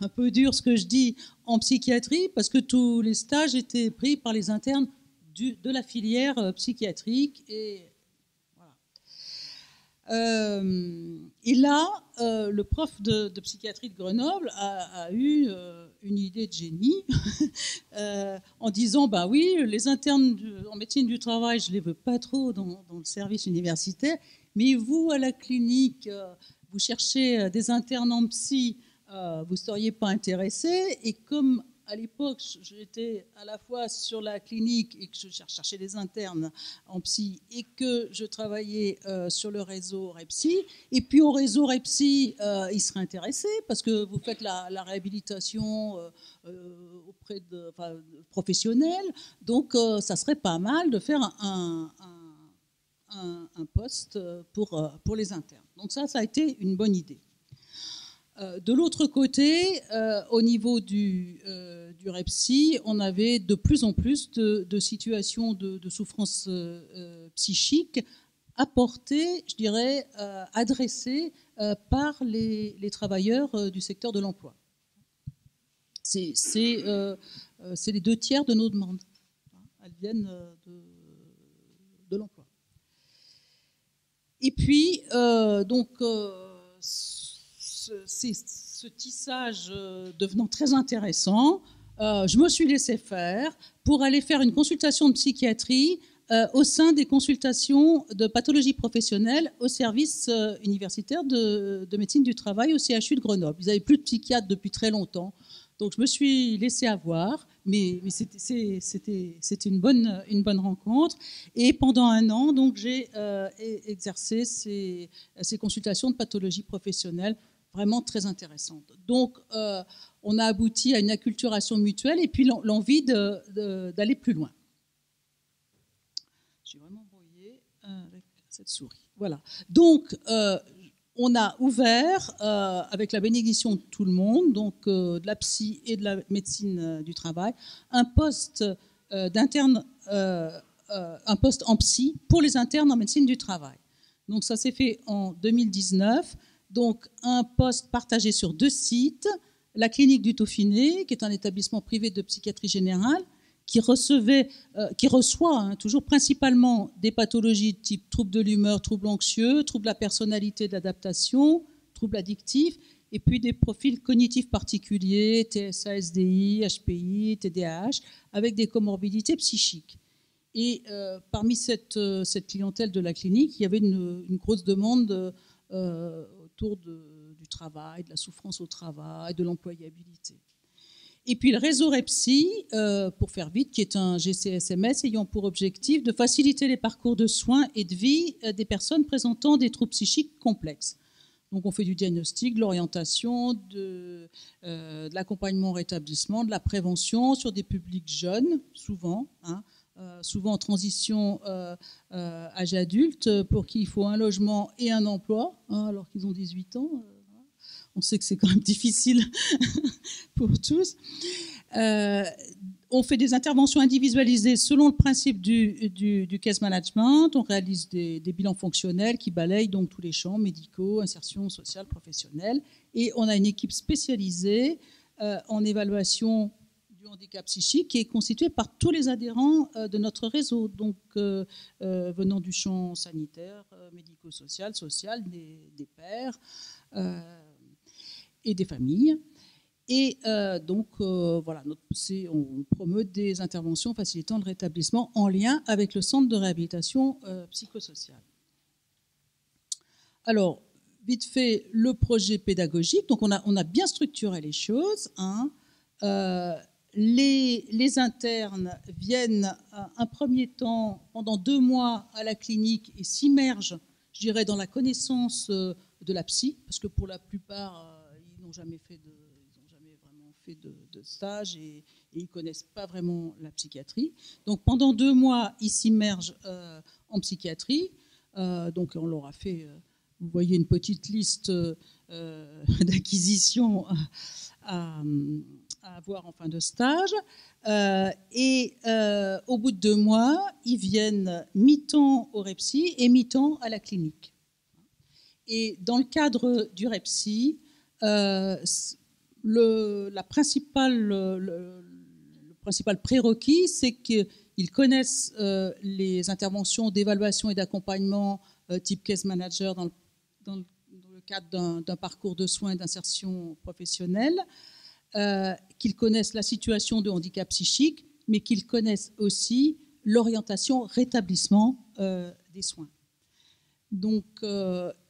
Speaker 7: peu dur ce que je dis, en psychiatrie, parce que tous les stages étaient pris par les internes de la filière psychiatrique. Et là, le prof de psychiatrie de Grenoble a eu une idée de génie en disant, oui, les internes en médecine du travail, je ne les veux pas trop dans le service universitaire, mais vous, à la clinique, vous cherchez des internes en psy, vous ne seriez pas intéressé. Et comme à l'époque, j'étais à la fois sur la clinique et que je cherchais des internes en psy et que je travaillais sur le réseau REPSI, et puis au réseau REPSI, ils seraient intéressés parce que vous faites la réhabilitation auprès de professionnels. Donc, ça serait pas mal de faire un poste pour les internes. Donc ça a été une bonne idée. De l'autre côté, au niveau du REPSI, on avait de plus en plus de situations de souffrance psychique apportées, je dirais, adressées par les travailleurs du secteur de l'emploi. C'est les 2/3 de nos demandes. Elles viennent de l'emploi. Et puis, ce tissage devenant très intéressant, je me suis laissé faire pour aller faire une consultation de psychiatrie au sein des consultations de pathologie professionnelle au service universitaire de médecine du travail au CHU de Grenoble. Ils n'avaient plus de psychiatre depuis très longtemps. Donc je me suis laissé avoir, mais c'était une bonne rencontre. Et pendant 1 an, donc, j'ai exercé ces consultations de pathologie professionnelle vraiment très intéressantes. Donc on a abouti à une acculturation mutuelle et puis l'envie d'aller plus loin. J'ai vraiment brouillé avec cette souris. Voilà. Donc on a ouvert, avec la bénédiction de tout le monde, donc de la psy et de la médecine du travail, un poste d'interne, un poste en psy pour les internes en médecine du travail. Donc ça s'est fait en 2019. Donc un poste partagé sur 2 sites, la clinique du Dauphiné, qui est un établissement privé de psychiatrie générale, qui reçoit toujours principalement des pathologies de type troubles de l'humeur, troubles anxieux, troubles de la personnalité, de l'adaptation, troubles addictifs, et puis des profils cognitifs particuliers, TSA, SDI, HPI, TDAH, avec des comorbidités psychiques. Et parmi cette clientèle de la clinique, il y avait une grosse demande autour du travail, de la souffrance au travail, de l'employabilité. Et puis le réseau REPSI, pour faire vite, qui est un GCSMS ayant pour objectif de faciliter les parcours de soins et de vie des personnes présentant des troubles psychiques complexes. Donc on fait du diagnostic, de l'orientation, de l'accompagnement au rétablissement, de la prévention sur des publics jeunes, souvent, souvent en transition âge adulte, pour qui il faut un logement et un emploi, alors qu'ils ont 18 ans. On sait que c'est quand même difficile pour tous. On fait des interventions individualisées selon le principe du case management. On réalise des bilans fonctionnels qui balayent donc tous les champs médicaux, insertion sociale, professionnelle. Et on a une équipe spécialisée en évaluation du handicap psychique qui est constituée par tous les adhérents de notre réseau, donc venant du champ sanitaire, médico-social, social, des pairs et des familles. Et donc, voilà, on promeut des interventions facilitant le rétablissement en lien avec le centre de réhabilitation psychosociale. Alors, vite fait, le projet pédagogique. Donc, on a bien structuré les choses. Les internes viennent un premier temps, pendant 2 mois, à la clinique et s'immergent, je dirais, dans la connaissance de la psy, parce que pour la plupart, ils n'ont jamais fait de stage et ils ne connaissent pas vraiment la psychiatrie. Donc pendant 2 mois, ils s'immergent en psychiatrie. Donc on leur a fait, vous voyez, une petite liste d'acquisitions à avoir en fin de stage. Et au bout de 2 mois, ils viennent mi-temps au REPSI et mi-temps à la clinique. Et dans le cadre du REPSI, le principal prérequis, c'est qu'ils connaissent les interventions d'évaluation et d'accompagnement type case manager dans le cadre d'un parcours de soins et d'insertion professionnelle, qu'ils connaissent la situation de handicap psychique, mais qu'ils connaissent aussi l'orientation rétablissement des soins. Donc,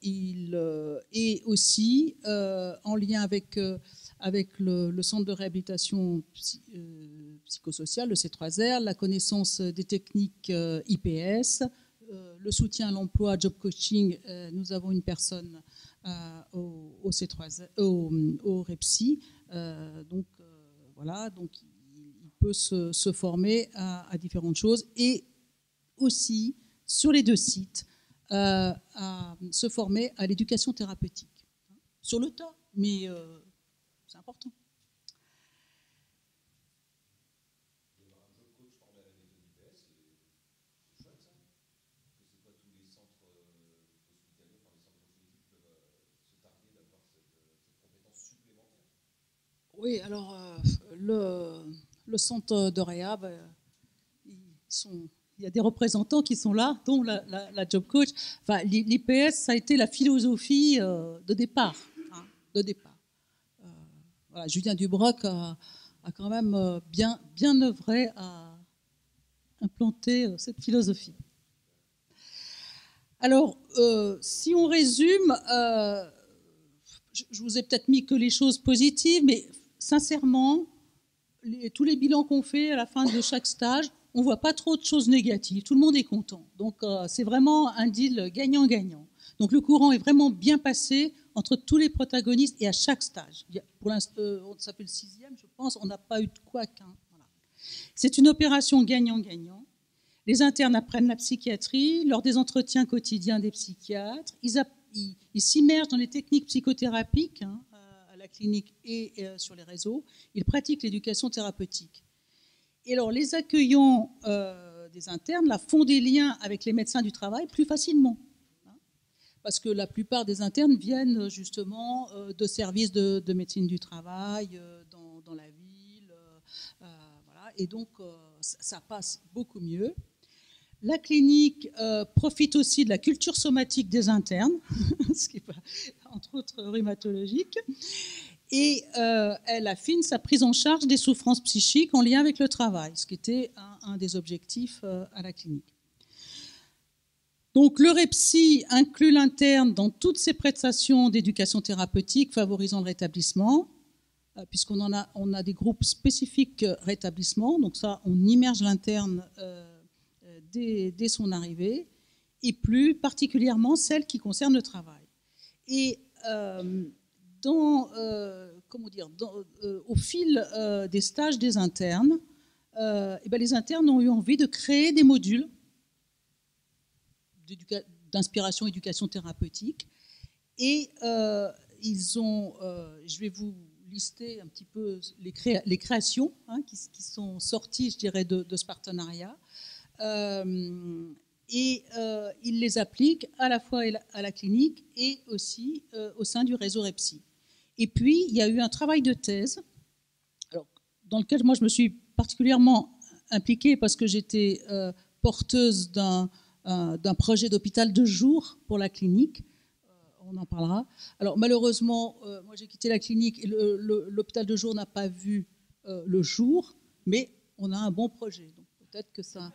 Speaker 7: et aussi en lien avec le centre de réhabilitation psychosociale, le C3R, la connaissance des techniques IPS, le soutien à l'emploi, job coaching. Nous avons une personne au C3R, au REPSI. Donc voilà, donc il peut se former à différentes choses et aussi sur les 2 sites. À se former à l'éducation thérapeutique. Sur le tas, mais c'est important. Oui, alors le centre de réhab, il y a des représentants qui sont là, dont la job coach. Enfin, l'IPS, ça a été la philosophie de départ. Voilà, Julien Dubroc a quand même bien œuvré à implanter cette philosophie. Alors, si on résume, je vous ai peut-être mis que les choses positives, mais sincèrement, tous les bilans qu'on fait à la fin de chaque stage, on ne voit pas trop de choses négatives. Tout le monde est content. Donc, c'est vraiment un deal gagnant-gagnant. Donc, le courant est vraiment bien passé entre tous les protagonistes et à chaque stage. Pour l'instant, ça fait le 6e, je pense, on n'a pas eu de couac. Voilà. C'est une opération gagnant-gagnant. Les internes apprennent la psychiatrie lors des entretiens quotidiens des psychiatres. Ils il s'immerge dans les techniques psychothérapiques à la clinique et sur les réseaux. Il pratique l'éducation thérapeutique. Et alors, les accueillants des internes là, font des liens avec les médecins du travail plus facilement. Parce que la plupart des internes viennent justement de services de médecine du travail dans la ville. Voilà. Et donc, ça passe beaucoup mieux. La clinique profite aussi de la culture somatique des internes, ce qui est entre autres rhumatologique, et elle affine sa prise en charge des souffrances psychiques en lien avec le travail, ce qui était un des objectifs à la clinique. Donc le REPSI inclut l'interne dans toutes ses prestations d'éducation thérapeutique favorisant le rétablissement, puisqu'on on a des groupes spécifiques rétablissement, donc ça on immerge l'interne dès son arrivée, et plus particulièrement celles qui concernent le travail. Et au fil des stages des internes, les internes ont eu envie de créer des modules d'inspiration éducation thérapeutique, et je vais vous lister un petit peu les créations qui sont sorties, je dirais, de ce partenariat. Ils les appliquent à la fois à la clinique et aussi au sein du réseau REPSI. Et puis, il y a eu un travail de thèse, dans lequel moi je me suis particulièrement impliquée parce que j'étais porteuse d'un projet d'hôpital de jour pour la clinique. On en parlera. Alors malheureusement, moi j'ai quitté la clinique et l'hôpital de jour n'a pas vu le jour, mais on a un bon projet. Donc peut-être que ça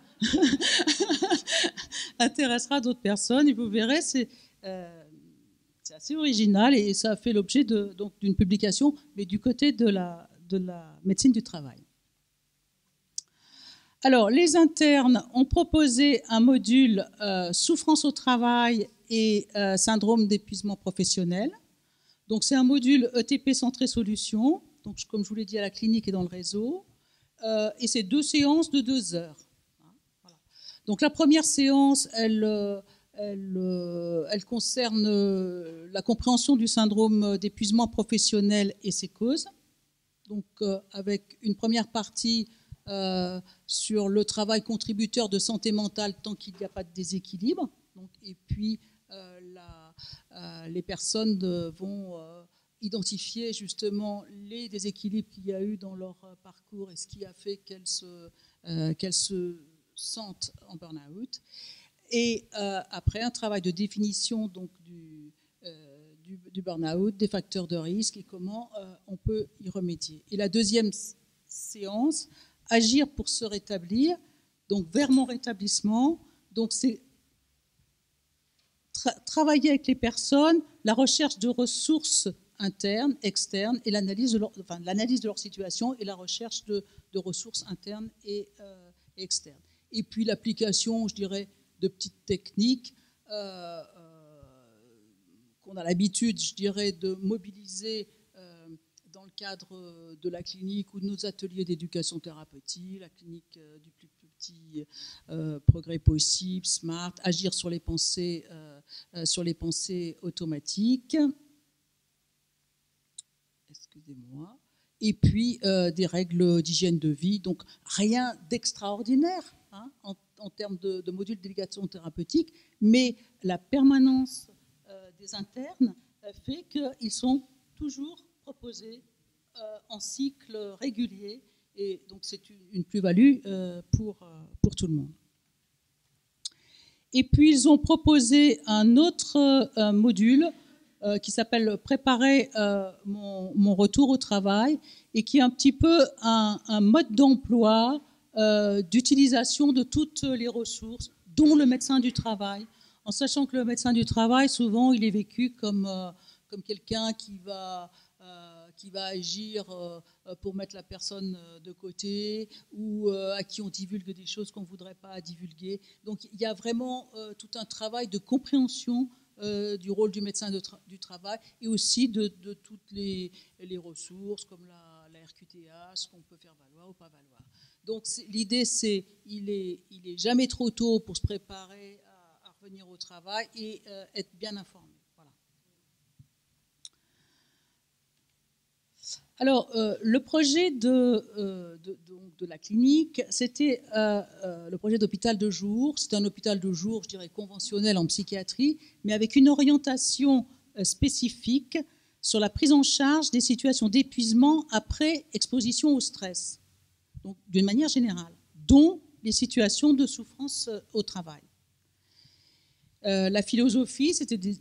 Speaker 7: intéressera d'autres personnes. Et vous verrez, c'est assez original et ça a fait l'objet d'une publication, mais du côté de la médecine du travail. Alors, les internes ont proposé un module souffrance au travail et syndrome d'épuisement professionnel. Donc, c'est un module ETP centré solution, donc, comme je vous l'ai dit, à la clinique et dans le réseau. Et c'est 2 séances de 2 heures. Voilà. Donc, la première séance, elle concerne la compréhension du syndrome d'épuisement professionnel et ses causes. Donc, avec une première partie sur le travail contributeur de santé mentale tant qu'il n'y a pas de déséquilibre. Donc, et puis, les personnes vont identifier justement les déséquilibres qu'il y a eu dans leur parcours et ce qui a fait qu'elles se sentent en burn-out. Et après, un travail de définition donc, du burn-out, des facteurs de risque et comment on peut y remédier. Et la deuxième séance, agir pour se rétablir, donc vers mon rétablissement. Donc c'est travailler avec les personnes, la recherche de ressources internes, externes, et l'analyse de leur situation et la recherche de ressources internes et externes. Et puis l'application, je dirais, de petites techniques qu'on a l'habitude, je dirais, de mobiliser dans le cadre de la clinique ou de nos ateliers d'éducation thérapeutique, la clinique du plus petit progrès possible, SMART, agir sur les pensées automatiques. Excusez-moi. Et puis des règles d'hygiène de vie, donc rien d'extraordinaire en termes de modules d'éducation thérapeutique, mais la permanence des internes fait qu'ils sont toujours proposés en cycle régulier, et donc c'est une plus-value pour tout le monde. Et puis ils ont proposé un autre module qui s'appelle Préparer mon retour au travail, et qui est un petit peu un mode d'emploi d'utilisation de toutes les ressources, dont le médecin du travail, en sachant que le médecin du travail, souvent, il est vécu comme quelqu'un qui va agir pour mettre la personne de côté, ou à qui on divulgue des choses qu'on ne voudrait pas divulguer. Donc il y a vraiment tout un travail de compréhension du rôle du médecin du travail, et aussi de toutes les ressources comme la RQTH, qu'on peut faire valoir ou pas valoir. Donc l'idée, c'est il est jamais trop tôt pour se préparer à revenir au travail et être bien informé. Voilà. Alors, le projet de la clinique, c'était le projet d'hôpital de jour. C'est un hôpital de jour, je dirais, conventionnel en psychiatrie, mais avec une orientation spécifique sur la prise en charge des situations d'épuisement après exposition au stress, donc d'une manière générale, dont les situations de souffrance au travail. La philosophie, c'était des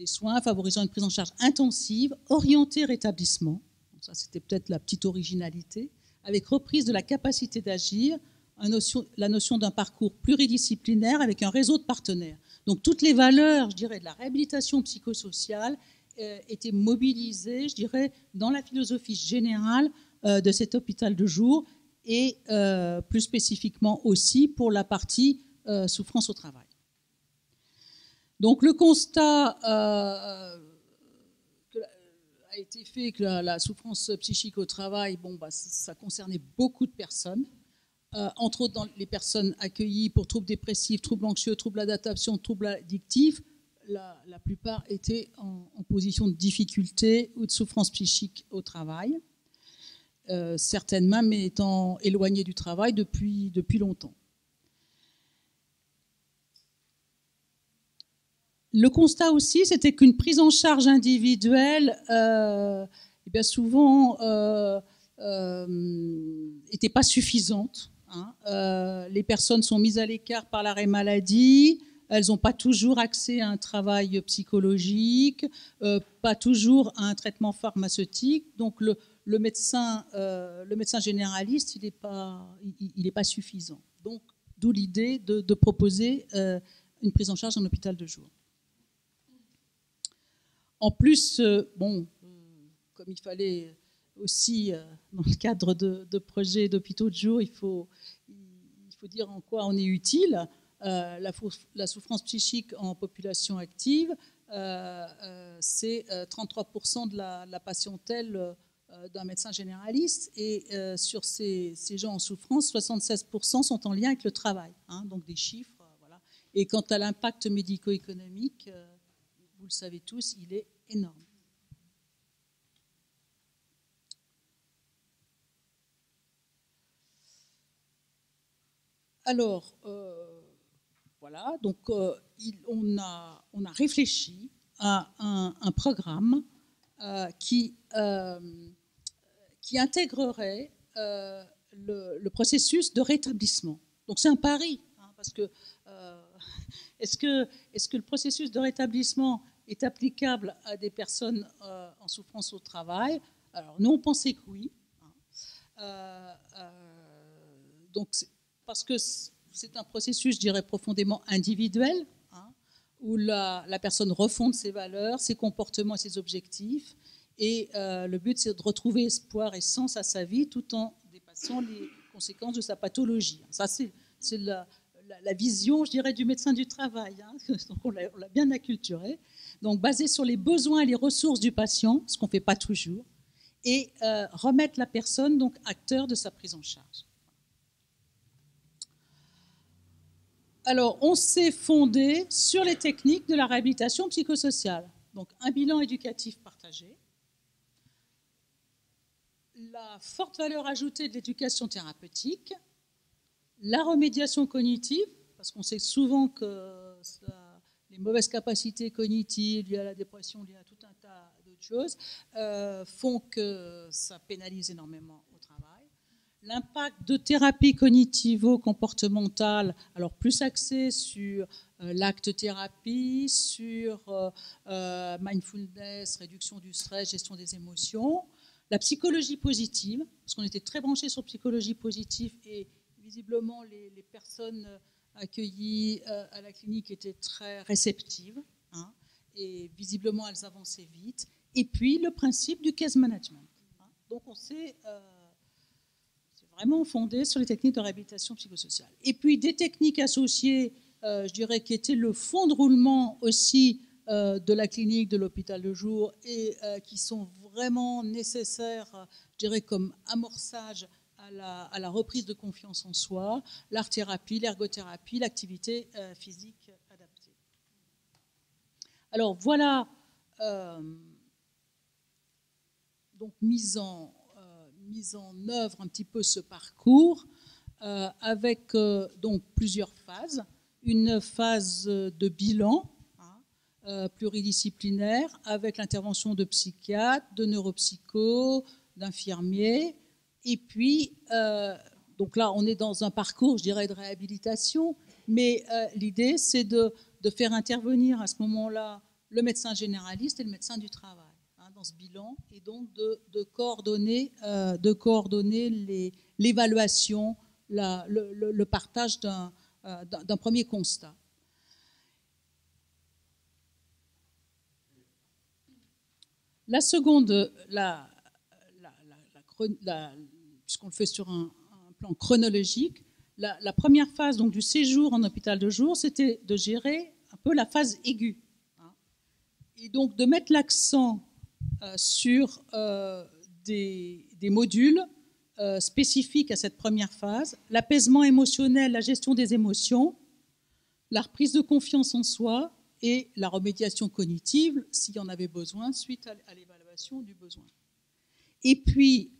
Speaker 7: soins favorisant une prise en charge intensive, orientée rétablissement. Donc ça, c'était peut-être la petite originalité, avec reprise de la capacité d'agir, la notion d'un parcours pluridisciplinaire avec un réseau de partenaires. Donc toutes les valeurs, je dirais, de la réhabilitation psychosociale étaient mobilisées, je dirais, dans la philosophie générale de cet hôpital de jour et plus spécifiquement aussi pour la partie souffrance au travail. Donc le constat a été fait que la souffrance psychique au travail, ça concernait beaucoup de personnes, entre autres dans les personnes accueillies pour troubles dépressifs, troubles anxieux, troubles d'adaptation, troubles addictifs. La plupart étaient en position de difficulté ou de souffrance psychique au travail, certaines même étant éloignées du travail depuis longtemps. Le constat aussi, c'était qu'une prise en charge individuelle, bien souvent, n'était pas suffisante. Les personnes sont mises à l'écart par l'arrêt maladie, elles n'ont pas toujours accès à un travail psychologique, pas toujours à un traitement pharmaceutique. Donc le médecin généraliste, il n'est pas suffisant. Donc d'où l'idée de proposer une prise en charge en hôpital de jour. En plus, comme il fallait aussi, dans le cadre de projets d'hôpitaux de jour, il faut dire en quoi on est utile. La souffrance psychique en population active, c'est 33% de la patientèle d'un médecin généraliste. Et sur ces gens en souffrance, 76% sont en lien avec le travail. Donc des chiffres, voilà. Et quant à l'impact médico-économique, vous le savez tous, il est énorme. Alors, voilà, donc on a réfléchi à un programme qui intégrerait le processus de rétablissement. Donc c'est un pari, parce que est-ce que le processus de rétablissement est applicable à des personnes en souffrance au travail? Alors nous on pensait que oui. Donc parce que c'est un processus, je dirais, profondément individuel, où la personne refonde ses valeurs, ses comportements et ses objectifs. Et le but, c'est de retrouver espoir et sens à sa vie tout en dépassant les conséquences de sa pathologie. Ça, c'est la vision, je dirais, du médecin du travail. Donc on l'a bien acculturé. Donc basé sur les besoins et les ressources du patient, ce qu'on ne fait pas toujours, et remettre la personne donc acteur de sa prise en charge. Alors, on s'est fondé sur les techniques de la réhabilitation psychosociale. Donc, un bilan éducatif partagé, la forte valeur ajoutée de l'éducation thérapeutique, la remédiation cognitive, parce qu'on sait souvent que les mauvaises capacités cognitives liées à la dépression, liées à tout un tas d'autres choses, font que ça pénalise énormément au travail. L'impact de thérapie cognitivo-comportementale, alors plus axé sur l'acte-thérapie, sur mindfulness, réduction du stress, gestion des émotions. La psychologie positive, parce qu'on était très branchés sur psychologie positive et visiblement les personnes accueillies à la clinique étaient très réceptives, et visiblement elles avançaient vite. Et puis le principe du case management. Donc on s'est vraiment fondé sur les techniques de réhabilitation psychosociale. Et puis des techniques associées, je dirais, qui étaient le fond de roulement aussi de la clinique, de l'hôpital de jour, et qui sont vraiment nécessaires, je dirais, comme amorçage à la reprise de confiance en soi, l'art-thérapie, l'ergothérapie, l'activité physique adaptée. Alors voilà donc mise en œuvre un petit peu ce parcours avec donc plusieurs phases. Une phase de bilan pluridisciplinaire avec l'intervention de psychiatres, de neuropsychos, d'infirmiers. Et puis, donc là, on est dans un parcours, je dirais, de réhabilitation, mais l'idée, c'est de faire intervenir à ce moment-là le médecin généraliste et le médecin du travail dans ce bilan, et donc de coordonner l'évaluation, le partage d'un premier constat. La seconde, puisqu'on le fait sur un plan chronologique, la première phase donc, du séjour en hôpital de jour, c'était de gérer un peu la phase aiguë. Et donc de mettre l'accent sur des modules spécifiques à cette première phase, l'apaisement émotionnel, la gestion des émotions, la reprise de confiance en soi et la remédiation cognitive, s'il y en avait besoin, suite à l'évaluation du besoin. Et puis,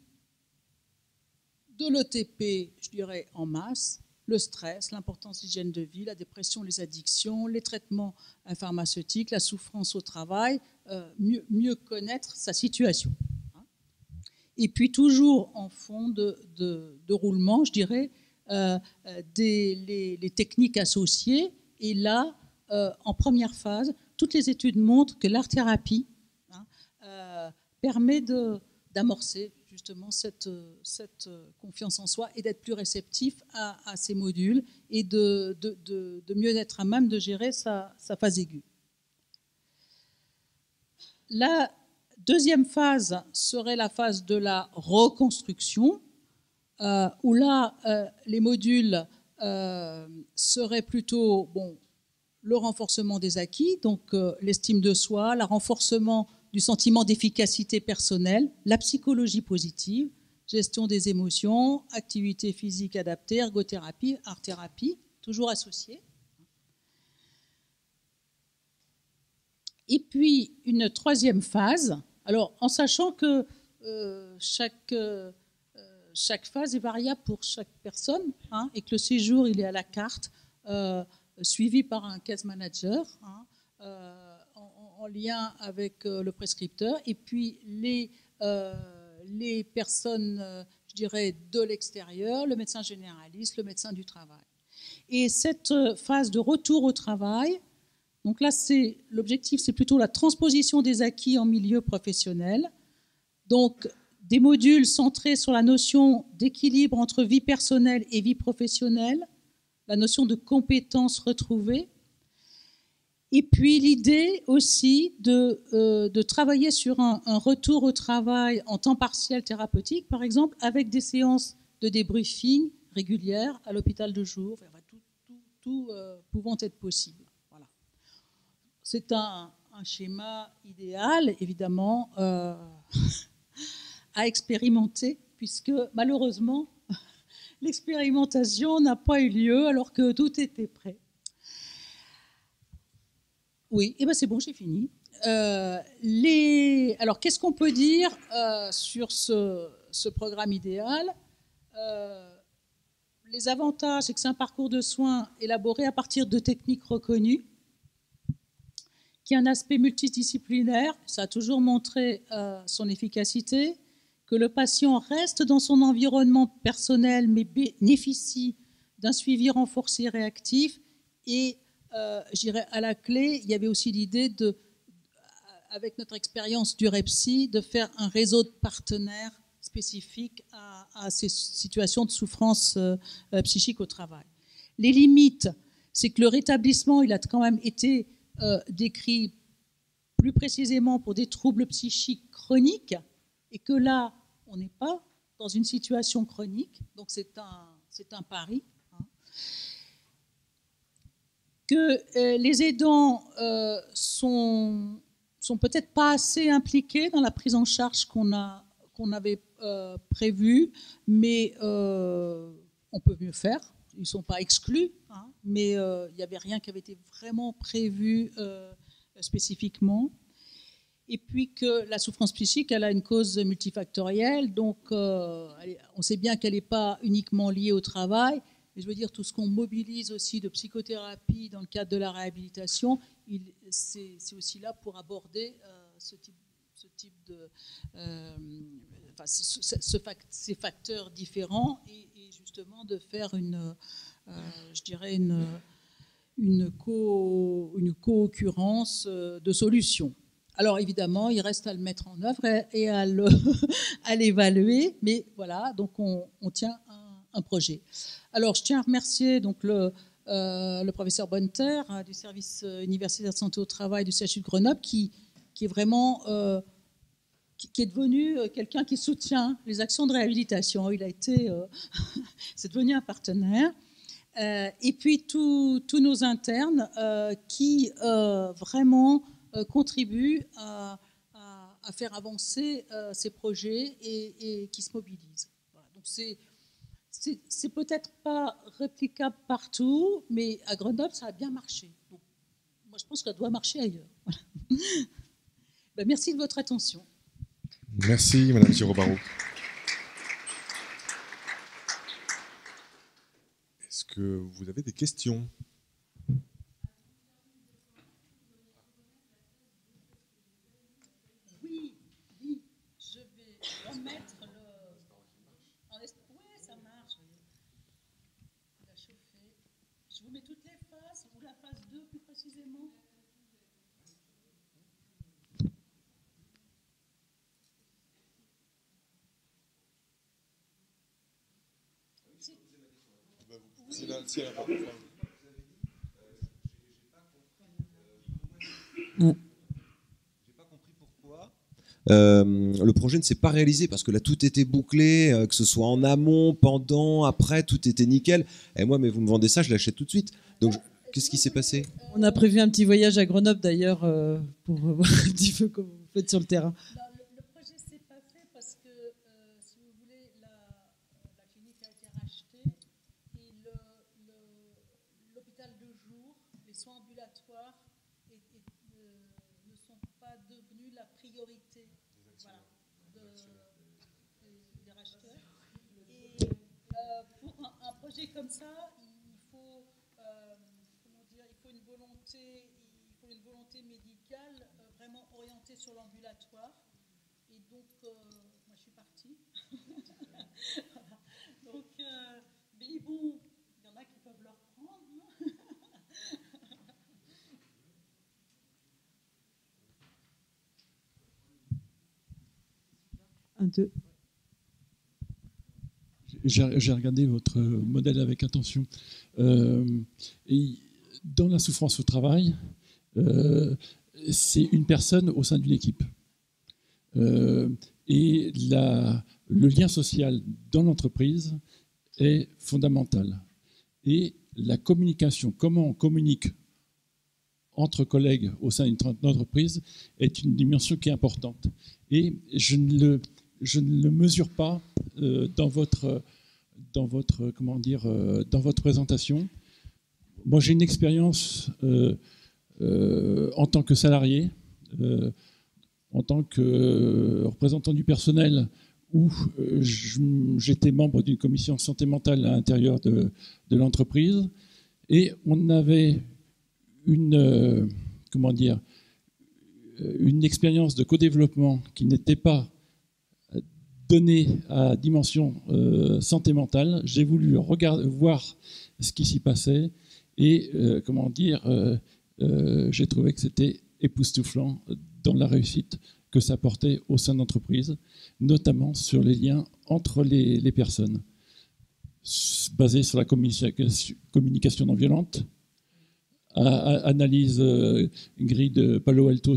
Speaker 7: de l'ETP, je dirais en masse, le stress, l'importance de l'hygiène de vie, la dépression, les addictions, les traitements pharmaceutiques, la souffrance au travail, mieux connaître sa situation. Et puis toujours en fond de roulement, je dirais, les techniques associées. Et là, en première phase, toutes les études montrent que l'art-thérapie permet d'amorcer justement cette confiance en soi et d'être plus réceptif à ces modules et de mieux être à même de gérer sa phase aiguë. La deuxième phase serait la phase de la reconstruction, où là, les modules seraient plutôt le renforcement des acquis, donc l'estime de soi, le renforcement du sentiment d'efficacité personnelle, la psychologie positive, gestion des émotions, activité physique adaptée, ergothérapie, art-thérapie, toujours associées. Et puis une troisième phase, alors en sachant que chaque phase est variable pour chaque personne, et que le séjour il est à la carte, suivi par un case manager, en lien avec le prescripteur, et puis les personnes, je dirais, de l'extérieur, le médecin généraliste, le médecin du travail. Et cette phase de retour au travail, donc là, l'objectif, c'est plutôt la transposition des acquis en milieu professionnel. Donc, des modules centrés sur la notion d'équilibre entre vie personnelle et vie professionnelle, la notion de compétences retrouvées. Et puis l'idée aussi de travailler sur un retour au travail en temps partiel thérapeutique, par exemple, avec des séances de débriefing régulières à l'hôpital de jour, tout pouvant être possible. Voilà. C'est un schéma idéal, évidemment, à expérimenter, puisque malheureusement, l'expérimentation n'a pas eu lieu alors que tout était prêt. Oui, et ben c'est bon, j'ai fini. Alors, qu'est-ce qu'on peut dire sur ce programme idéal ? Les avantages, c'est que c'est un parcours de soins élaboré à partir de techniques reconnues, qui a un aspect multidisciplinaire, ça a toujours montré son efficacité, que le patient reste dans son environnement personnel, mais bénéficie d'un suivi renforcé et réactif, et je dirais à la clé, il y avait aussi l'idée avec notre expérience du REPSI, de faire un réseau de partenaires spécifiques à ces situations de souffrance psychique au travail. Les limites, c'est que le rétablissement, il a quand même été décrit plus précisément pour des troubles psychiques chroniques, et que là, on n'est pas dans une situation chronique, donc c'est un pari. Que les aidants sont peut-être pas assez impliqués dans la prise en charge qu'on avait prévue, mais on peut mieux faire. Ils ne sont pas exclus, mais il n'y avait rien qui avait été vraiment prévu spécifiquement. et puis que la souffrance psychique, elle a une cause multifactorielle, donc on sait bien qu'elle n'est pas uniquement liée au travail, mais je veux dire tout ce qu'on mobilise aussi de psychothérapie dans le cadre de la réhabilitation, c'est aussi là pour aborder ce type de... ces facteurs différents et justement de faire je dirais une co-occurrence de solutions. Alors évidemment, il reste à le mettre en œuvre et à l'évaluer, mais voilà, donc on tient un projet. Alors je tiens à remercier donc le professeur Bonneterre du service universitaire de santé au travail du CHU de Grenoble qui est vraiment qui est devenu quelqu'un qui soutient les actions de réhabilitation. Il a été, c'est devenu un partenaire. Et puis tous nos internes qui vraiment contribuent à faire avancer ces projets et qui se mobilisent. Voilà. Donc c'est peut-être pas réplicable partout, mais à Grenoble, ça a bien marché. Donc, moi, je pense que ça doit marcher ailleurs. Voilà. Ben, merci de votre attention.
Speaker 1: Merci, Madame Giraud-Barraud. Est-ce que vous avez des questions ?
Speaker 7: Oui, je vais remettre oui, ça marche. Il a chauffé. Je vous mets toutes les faces, ou la face 2 plus précisément.
Speaker 2: J'ai pas compris pourquoi le projet ne s'est pas réalisé, parce que là tout était bouclé, que ce soit en amont, pendant, après, tout était nickel. Et moi, mais vous me vendez ça, je l'achète tout de suite. Donc qu'est-ce qui s'est passé ?
Speaker 3: On a prévu un petit voyage à Grenoble d'ailleurs pour voir un petit peu comment vous faites sur le terrain.
Speaker 7: Le projet ne s'est pas fait parce que, si vous voulez, la clinique a été rachetée et l'hôpital de jour, les soins ambulatoires ne sont pas devenus la priorité des racheteurs. Et pour un projet comme ça, il faut une volonté médicale vraiment orientée sur l'ambulatoire. Et donc, moi, je suis partie. Voilà. Donc, mais bon, il y en a qui peuvent le reprendre.
Speaker 3: Un, deux.
Speaker 6: J'ai regardé votre modèle avec attention. Et dans la souffrance au travail, c'est une personne au sein d'une équipe. Et le lien social dans l'entreprise est fondamental. Et la communication, comment on communique entre collègues au sein d'une entreprise, est une dimension qui est importante. Et je ne le mesure pas dans votre présentation. Moi, j'ai une expérience en tant que salarié, en tant que représentant du personnel, où j'étais membre d'une commission santé mentale à l'intérieur de l'entreprise, et on avait une expérience de co-développement qui n'était pas donnée à dimension santé mentale. J'ai voulu voir ce qui s'y passait et j'ai trouvé que c'était époustouflant dans la réussite que ça portait au sein d'entreprise, notamment sur les liens entre les personnes, basé sur la communication non violente, analyse grille de Palo Alto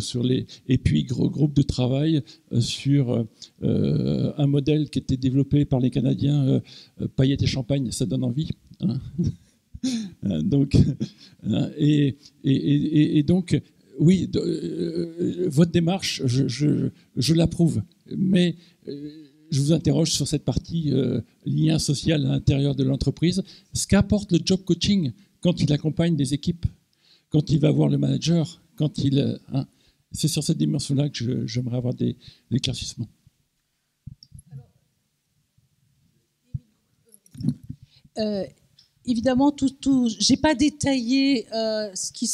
Speaker 6: et puis groupe de travail sur un modèle qui était développé par les Canadiens, paillettes et champagne, ça donne envie. Hein. Donc, et donc, oui, votre démarche, je l'approuve, mais je vous interroge sur cette partie lien social à l'intérieur de l'entreprise. Ce qu'apporte le job coaching quand il accompagne des équipes, quand il va voir le manager, quand il... C'est sur cette dimension-là que j'aimerais avoir des éclaircissements.
Speaker 7: Évidemment, j'ai pas détaillé ce qui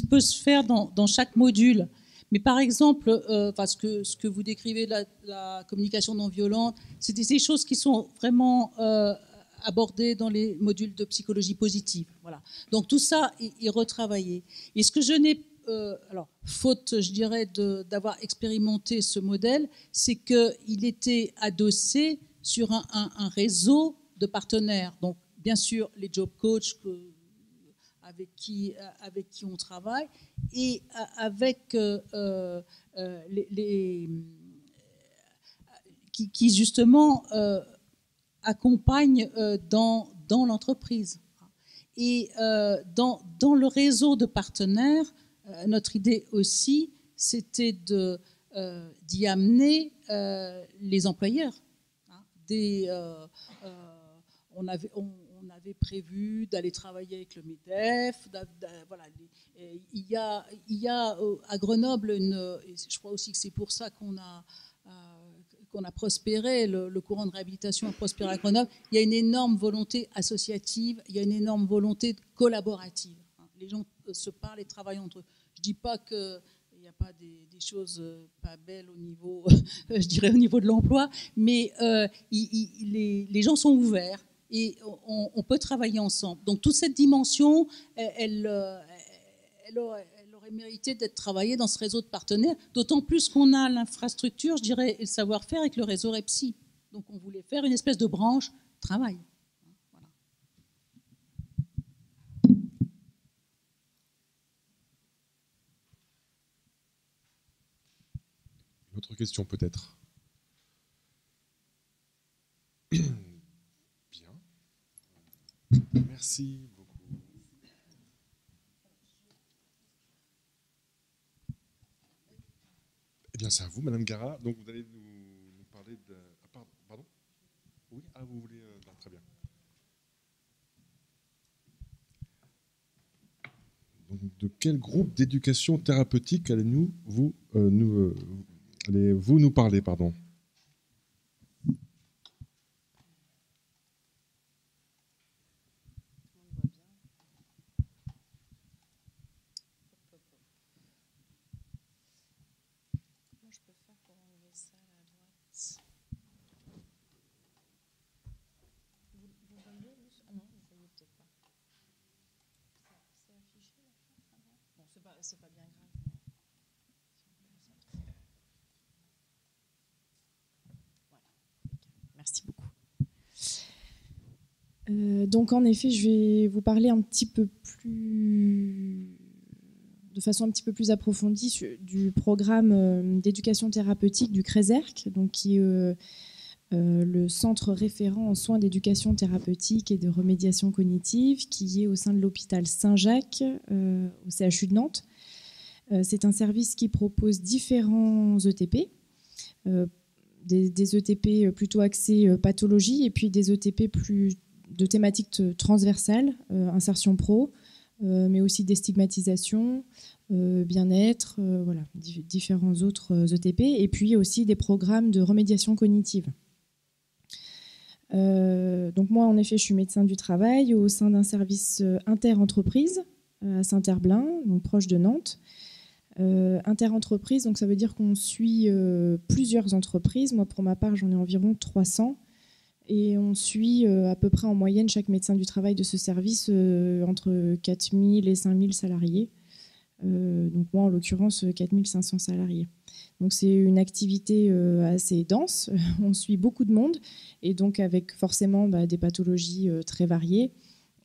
Speaker 7: peut se faire dans chaque module. Mais par exemple, ce que vous décrivez, la communication non violente, c'est des choses qui sont vraiment abordées dans les modules de psychologie positive. Voilà. Donc tout ça est retravaillé. Et ce que je n'ai, faute, je dirais, d'avoir expérimenté ce modèle, c'est qu'il était adossé sur un réseau de partenaires. Donc, bien sûr, les job coachs avec qui on travaille et avec qui justement accompagnent dans l'entreprise. Et dans le réseau de partenaires, notre idée aussi, c'était d'y amener les employeurs. On avait prévu d'aller travailler avec le MEDEF. Voilà, il y a à Grenoble, et je crois aussi que c'est pour ça qu'on a prospéré, le courant de réhabilitation a prospéré à Grenoble. Il y a une énorme volonté associative, il y a une énorme volonté collaborative. Les gens se parlent et travaillent entre eux. Je ne dis pas qu'il n'y a pas des choses pas belles au niveau, je dirais au niveau de l'emploi, mais les gens sont ouverts. Et on peut travailler ensemble. Donc toute cette dimension, elle aurait mérité d'être travaillée dans ce réseau de partenaires, d'autant plus qu'on a l'infrastructure, je dirais, et le savoir-faire avec le réseau REPSI. Donc on voulait faire une espèce de branche travail. Voilà.
Speaker 1: Une autre question peut-être. Merci beaucoup. Eh bien, c'est à vous, Madame Gara. Donc, vous allez nous parler de... Pardon ? Oui, vous voulez... Non, très bien. Donc, de quel groupe d'éducation thérapeutique allez-vous nous parler, pardon ?
Speaker 4: C'est pas bien grave. Voilà. Merci beaucoup. Donc en effet, je vais vous parler de façon un petit peu plus approfondie du programme d'éducation thérapeutique du CRESERC, donc qui est le centre référent en soins d'éducation thérapeutique et de remédiation cognitive, qui est au sein de l'hôpital Saint-Jacques, au CHU de Nantes. C'est un service qui propose différents ETP, des ETP plutôt axés pathologie et puis des ETP plus de thématiques transversales, insertion pro, mais aussi déstigmatisation, bien-être, voilà, différents autres ETP, et puis aussi des programmes de remédiation cognitive. Donc moi, en effet, je suis médecin du travail au sein d'un service inter-entreprise à Saint-Herblain, donc proche de Nantes. Inter-entreprise, donc ça veut dire qu'on suit plusieurs entreprises. Moi, pour ma part, j'en ai environ 300. Et on suit à peu près en moyenne chaque médecin du travail de ce service entre 4000 et 5000 salariés. Donc moi, en l'occurrence, 4500 salariés. Donc c'est une activité assez dense. On suit beaucoup de monde et donc avec forcément des pathologies très variées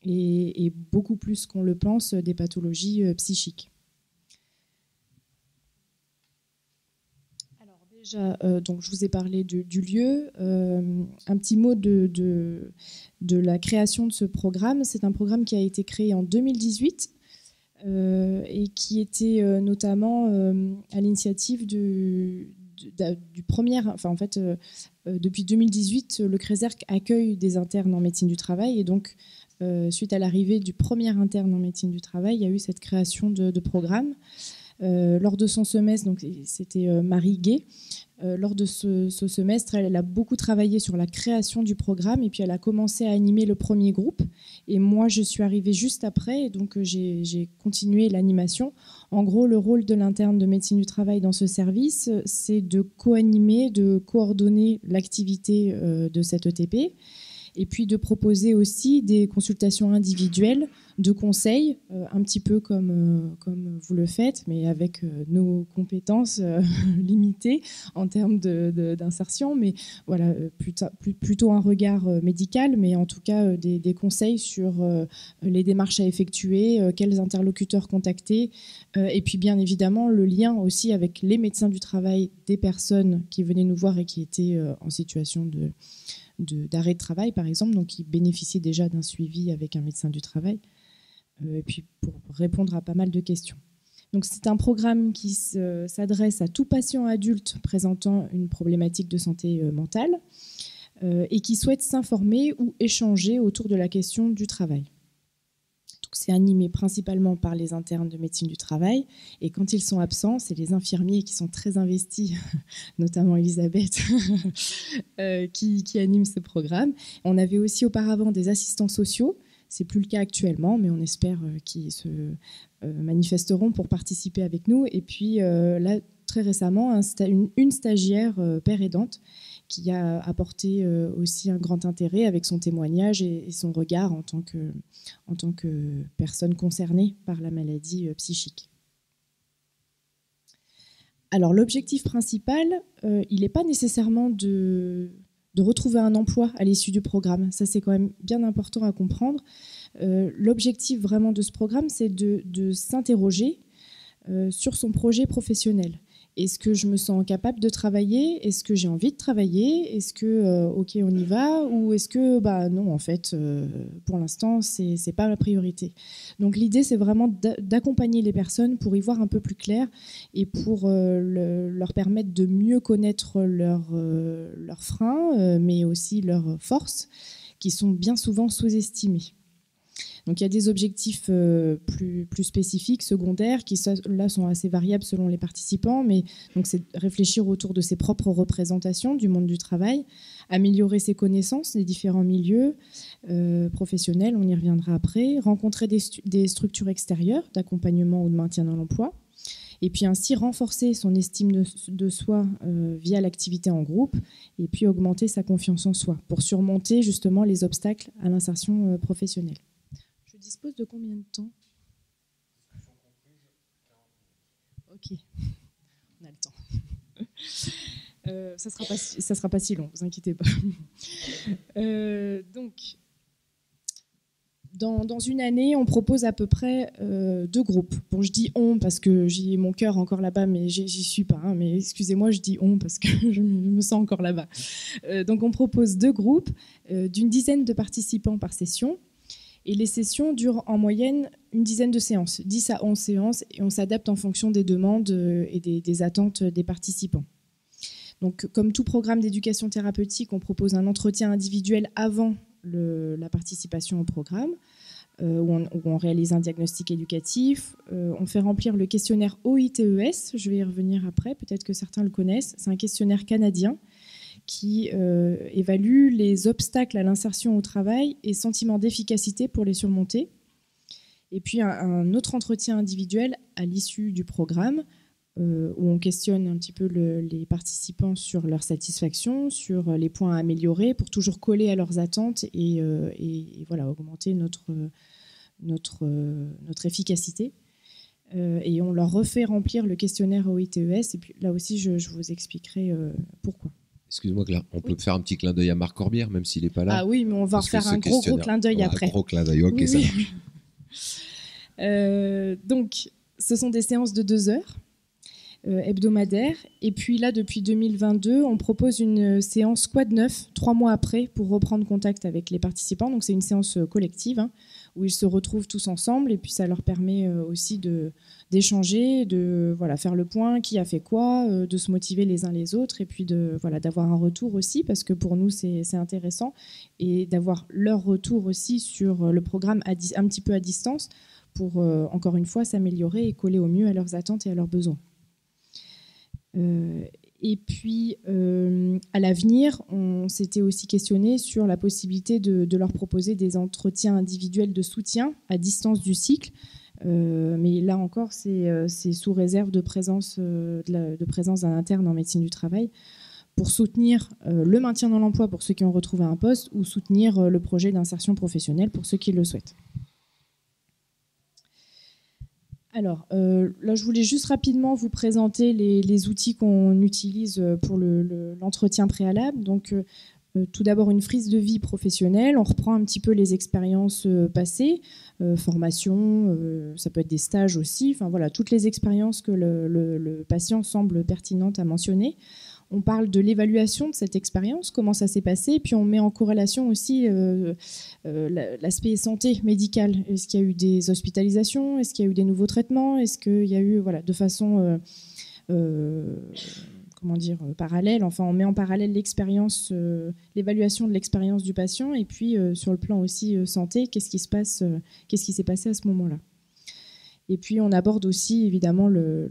Speaker 4: et beaucoup plus qu'on le pense, des pathologies psychiques. Déjà, donc je vous ai parlé du lieu. Un petit mot de la création de ce programme. C'est un programme qui a été créé en 2018 et qui était notamment à l'initiative du premier... Enfin, en fait, depuis 2018, le CRESERC accueille des internes en médecine du travail. Et donc, suite à l'arrivée du premier interne en médecine du travail, il y a eu cette création de programme. Lors de son semestre, donc c'était Marie Gay, lors de ce semestre, elle a beaucoup travaillé sur la création du programme et puis elle a commencé à animer le premier groupe. Et moi, je suis arrivée juste après, et donc j'ai continué l'animation. En gros, le rôle de l'interne de médecine du travail dans ce service, c'est de co-animer, de coordonner l'activité de cette ETP, et puis de proposer aussi des consultations individuelles de conseils, un petit peu comme vous le faites, mais avec nos compétences limitées en termes d'insertion, mais voilà, plutôt un regard médical, mais en tout cas des conseils sur les démarches à effectuer, quels interlocuteurs contacter, et puis bien évidemment le lien aussi avec les médecins du travail des personnes qui venaient nous voir et qui étaient en situation d'arrêt de travail, par exemple, donc qui bénéficiaient déjà d'un suivi avec un médecin du travail, et puis pour répondre à pas mal de questions. Donc c'est un programme qui s'adresse à tout patient adulte présentant une problématique de santé mentale et qui souhaite s'informer ou échanger autour de la question du travail. C'est animé principalement par les internes de médecine du travail. Et quand ils sont absents, c'est les infirmiers qui sont très investis, notamment Elisabeth, qui animent ce programme. On avait aussi auparavant des assistants sociaux. C'est plus le cas actuellement, mais on espère qu'ils se manifesteront pour participer avec nous. Et puis là, très récemment, une stagiaire père aidante qui a apporté aussi un grand intérêt avec son témoignage et son regard en tant que personne concernée par la maladie psychique. Alors l'objectif principal, il n'est pas nécessairement de retrouver un emploi à l'issue du programme. Ça, c'est quand même bien important à comprendre. L'objectif vraiment de ce programme, c'est de s'interroger sur son projet professionnel. Est-ce que je me sens capable de travailler? Est-ce que j'ai envie de travailler? Est-ce que, ok, on y va? Ou est-ce que, non, en fait, pour l'instant, c'est pas ma priorité. Donc l'idée, c'est vraiment d'accompagner les personnes pour y voir un peu plus clair et pour leur permettre de mieux connaître leurs freins, mais aussi leurs forces, qui sont bien souvent sous-estimées. Donc il y a des objectifs plus spécifiques, secondaires, qui là sont assez variables selon les participants, mais donc c'est réfléchir autour de ses propres représentations du monde du travail, améliorer ses connaissances des différents milieux professionnels, on y reviendra après, rencontrer des structures extérieures d'accompagnement ou de maintien dans l'emploi, et puis ainsi renforcer son estime de soi via l'activité en groupe, et puis augmenter sa confiance en soi pour surmonter justement les obstacles à l'insertion professionnelle. Je dispose de combien de temps? Ok, on a le temps. Ça sera pas si long, vous inquiétez pas. Donc, dans une année, on propose à peu près 2 groupes. Bon, je dis on parce que j'ai mon cœur encore là-bas, mais j'y suis pas. Hein, mais excusez-moi, je dis on parce que je me sens encore là-bas. Donc, on propose 2 groupes d'une dizaine de participants par session. Et les sessions durent en moyenne une dizaine de séances, 10 à 11 séances, et on s'adapte en fonction des demandes et des attentes des participants. Donc, comme tout programme d'éducation thérapeutique, on propose un entretien individuel avant la participation au programme, où on réalise un diagnostic éducatif, on fait remplir le questionnaire OITES, je vais y revenir après, peut-être que certains le connaissent, c'est un questionnaire canadien qui évalue les obstacles à l'insertion au travail et sentiments d'efficacité pour les surmonter. Et puis un autre entretien individuel à l'issue du programme où on questionne un petit peu les participants sur leur satisfaction, sur les points à améliorer pour toujours coller à leurs attentes et voilà, augmenter notre efficacité. Et on leur refait remplir le questionnaire OITES et puis là aussi je vous expliquerai pourquoi.
Speaker 2: Excuse-moi, Claire, on peut faire un petit clin d'œil à Marc Corbière, même s'il n'est pas là.
Speaker 4: Ah oui, mais on va refaire un gros clin d'œil après.
Speaker 2: Un gros clin d'œil, ok, oui. Ça
Speaker 4: marche. Donc, ce sont des séances de 2 heures hebdomadaires. Et puis là, depuis 2022, on propose une séance quad 9, 3 mois après, pour reprendre contact avec les participants. Donc, c'est une séance collective, hein, où ils se retrouvent tous ensemble. Et puis, ça leur permet aussi d'échanger, de faire le point, qui a fait quoi, de se motiver les uns les autres. Et puis, d'avoir un retour aussi, parce que pour nous, c'est intéressant. Et d'avoir leur retour aussi sur le programme un petit peu à distance, pour encore une fois, s'améliorer et coller au mieux à leurs attentes et à leurs besoins. Et puis, à l'avenir, on s'était aussi questionné sur la possibilité de leur proposer des entretiens individuels de soutien à distance du cycle. Mais là encore, c'est sous réserve de présence d'un interne en médecine du travail pour soutenir le maintien dans l'emploi pour ceux qui ont retrouvé un poste ou soutenir le projet d'insertion professionnelle pour ceux qui le souhaitent. Alors, là, je voulais juste rapidement vous présenter les outils qu'on utilise pour l'entretien préalable. Donc, tout d'abord, une frise de vie professionnelle. On reprend un petit peu les expériences passées, formation, ça peut être des stages aussi. Enfin, voilà, toutes les expériences que le patient semble pertinentes à mentionner. On parle de l'évaluation de cette expérience, comment ça s'est passé, puis on met en corrélation aussi l'aspect santé médicale. Est-ce qu'il y a eu des hospitalisations? Est-ce qu'il y a eu des nouveaux traitements? Est-ce qu'il y a eu, voilà, de façon parallèle, enfin on met en parallèle l'expérience, l'évaluation de l'expérience du patient et puis sur le plan aussi santé, qu'est-ce qui s'est passé à ce moment-là. Et puis on aborde aussi évidemment les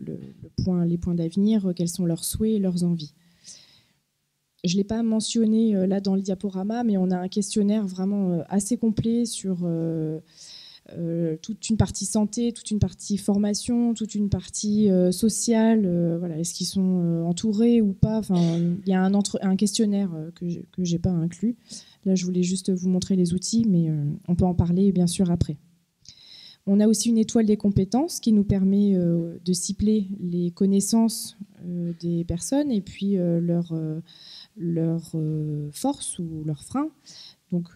Speaker 4: points d'avenir, quels sont leurs souhaits et leurs envies. Je ne l'ai pas mentionné là dans le diaporama, mais on a un questionnaire vraiment assez complet sur toute une partie santé, toute une partie formation, toute une partie sociale. Voilà, est-ce qu'ils sont entourés ou pas? Enfin, il y a un questionnaire que je n'ai pas inclus. Là, je voulais juste vous montrer les outils, mais on peut en parler bien sûr après. On a aussi une étoile des compétences qui nous permet de cibler les connaissances des personnes et puis leurs forces ou leurs freins. Donc,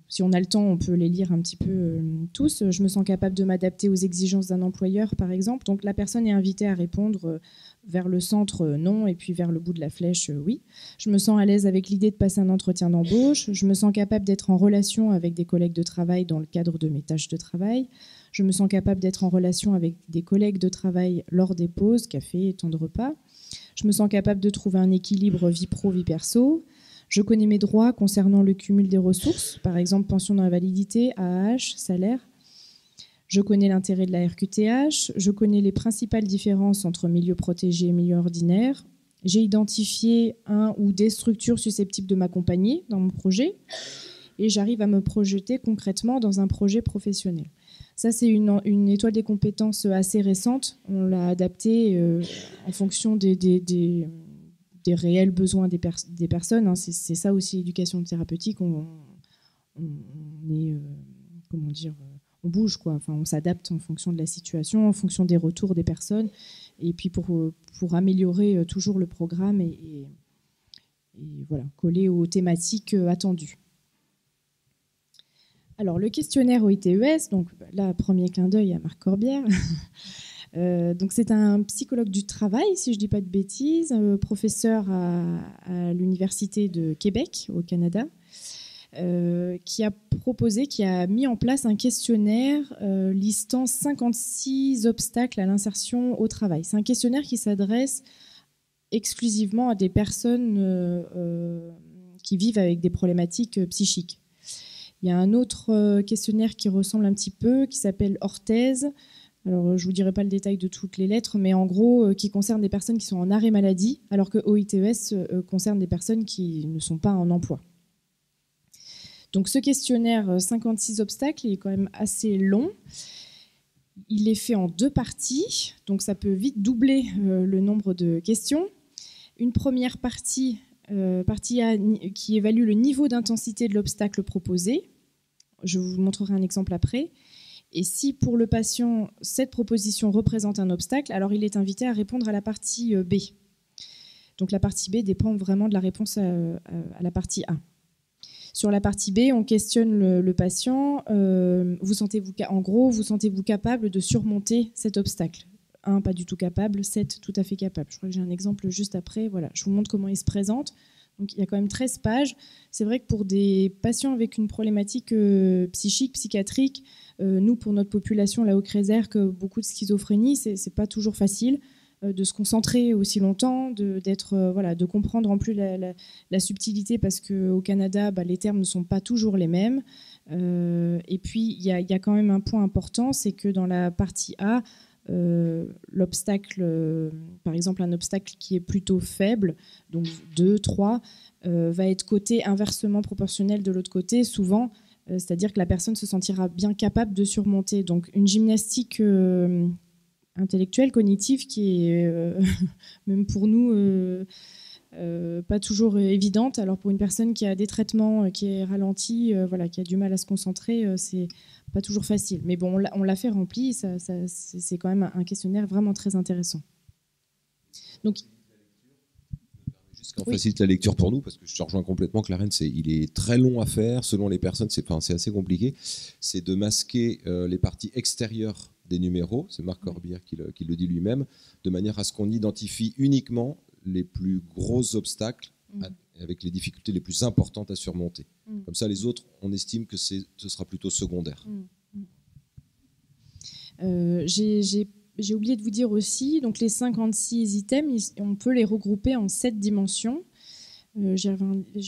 Speaker 4: si on a le temps, on peut les lire un petit peu tous. Je me sens capable de m'adapter aux exigences d'un employeur, par exemple. Donc, la personne est invitée à répondre vers le centre, non, et puis vers le bout de la flèche, oui. Je me sens à l'aise avec l'idée de passer un entretien d'embauche. Je me sens capable d'être en relation avec des collègues de travail dans le cadre de mes tâches de travail. Je me sens capable d'être en relation avec des collègues de travail lors des pauses, café et temps de repas. Je me sens capable de trouver un équilibre vie pro, vie perso. Je connais mes droits concernant le cumul des ressources, par exemple pension d'invalidité, AAH, salaire. Je connais l'intérêt de la RQTH. Je connais les principales différences entre milieu protégé et milieu ordinaire. J'ai identifié un ou des structures susceptibles de m'accompagner dans mon projet. Et j'arrive à me projeter concrètement dans un projet professionnel. Ça, c'est une étoile des compétences assez récente. On l'a adaptée en fonction des réels besoins des personnes. Hein. C'est ça aussi l'éducation thérapeutique. On bouge, quoi. Enfin, on s'adapte en fonction de la situation, en fonction des retours des personnes, et puis pour améliorer toujours le programme et voilà, coller aux thématiques attendues. Alors, le questionnaire OITES, donc là, premier clin d'œil à Marc Corbière. Donc, c'est un psychologue du travail, si je ne dis pas de bêtises, professeur à l'Université de Québec, au Canada, qui a mis en place un questionnaire listant 56 obstacles à l'insertion au travail. C'est un questionnaire qui s'adresse exclusivement à des personnes qui vivent avec des problématiques psychiques. Il y a un autre questionnaire qui ressemble un petit peu, qui s'appelle Orthez. Alors, je ne vous dirai pas le détail de toutes les lettres, mais en gros, qui concerne des personnes qui sont en arrêt maladie, alors que OITES concerne des personnes qui ne sont pas en emploi. Donc, ce questionnaire 56 obstacles, il est quand même assez long. Il est fait en 2 parties, donc ça peut vite doubler le nombre de questions. Une première partie A, qui évalue le niveau d'intensité de l'obstacle proposé. Je vous montrerai un exemple après. Et si pour le patient, cette proposition représente un obstacle, alors il est invité à répondre à la partie B. Donc la partie B dépend vraiment de la réponse à la partie A. Sur la partie B, on questionne le patient. Vous sentez-vous capable de surmonter cet obstacle? 1, pas du tout capable. 7, tout à fait capable. Je crois que j'ai un exemple juste après. Voilà, je vous montre comment il se présente. Donc, il y a quand même 13 pages. C'est vrai que pour des patients avec une problématique psychique, psychiatrique, nous, pour notre population, là au Crézerc, beaucoup de schizophrénie, c'est pas toujours facile. de se concentrer aussi longtemps, de comprendre en plus la subtilité, parce qu'au Canada, les termes ne sont pas toujours les mêmes. Et puis, il y a quand même un point important, c'est que dans la partie A, l'obstacle, par exemple un obstacle qui est plutôt faible, donc 2, 3, va être coté inversement proportionnel de l'autre côté, souvent, c'est-à-dire que la personne se sentira bien capable de surmonter. Donc une gymnastique intellectuelle, cognitive, qui est, même pour nous, pas toujours évidente. Alors pour une personne qui a des traitements, qui est ralentie, qui a du mal à se concentrer, c'est pas toujours facile. Mais bon, on l'a fait rempli, c'est quand même un questionnaire vraiment très intéressant. Donc,
Speaker 2: juste qu'on facilite la lecture pour nous, parce que je te rejoins complètement, Clarence, il est très long à faire, selon les personnes, c'est assez compliqué. C'est de masquer les parties extérieures des numéros, c'est Marc Corbière qui le dit lui-même, de manière à ce qu'on identifie uniquement les plus gros obstacles avec les difficultés les plus importantes à surmonter. Comme ça, les autres, on estime que ce sera plutôt secondaire.
Speaker 4: J'ai oublié de vous dire aussi, donc les 56 items, on peut les regrouper en 7 dimensions. J'y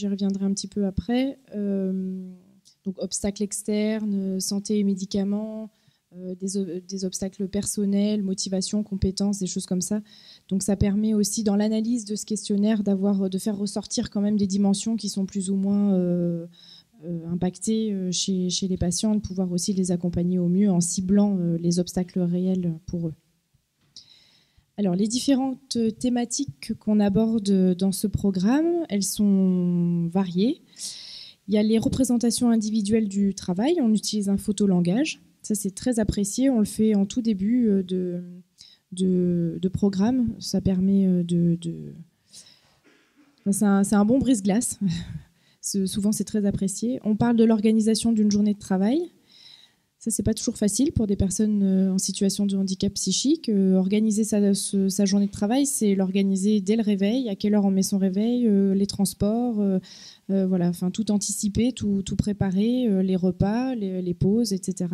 Speaker 4: reviendrai un petit peu après. Donc obstacles externes, santé et médicaments, des obstacles personnels, motivation, compétences, des choses comme ça. Donc ça permet aussi, dans l'analyse de ce questionnaire, de faire ressortir quand même des dimensions qui sont plus ou moins impactées chez les patients, de pouvoir aussi les accompagner au mieux en ciblant les obstacles réels pour eux. Alors, les différentes thématiques qu'on aborde dans ce programme, elles sont variées. Il y a les représentations individuelles du travail, on utilise un photolangage. Ça, c'est très apprécié. On le fait en tout début de programme. Ça permet c'est un bon brise-glace. Souvent, c'est très apprécié. On parle de l'organisation d'une journée de travail. Ça, c'est pas toujours facile pour des personnes en situation de handicap psychique. Organiser sa journée de travail, c'est l'organiser dès le réveil. À quelle heure on met son réveil, les transports, tout anticiper, tout préparer, les repas, les pauses, etc.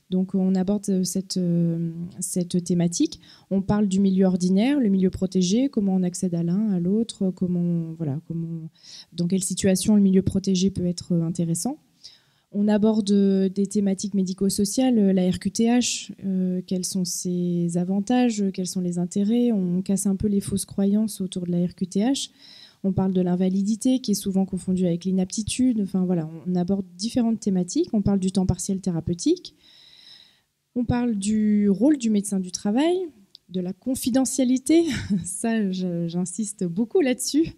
Speaker 4: Donc on aborde cette thématique. On parle du milieu ordinaire, le milieu protégé, comment on accède à l'un, à l'autre, dans quelle situation le milieu protégé peut être intéressant. On aborde des thématiques médico-sociales, la RQTH, quels sont ses avantages, quels sont les intérêts. On casse un peu les fausses croyances autour de la RQTH. On parle de l'invalidité, qui est souvent confondue avec l'inaptitude. Enfin, voilà, on aborde différentes thématiques. On parle du temps partiel thérapeutique. On parle du rôle du médecin du travail, de la confidentialité. Ça, j'insiste beaucoup là-dessus,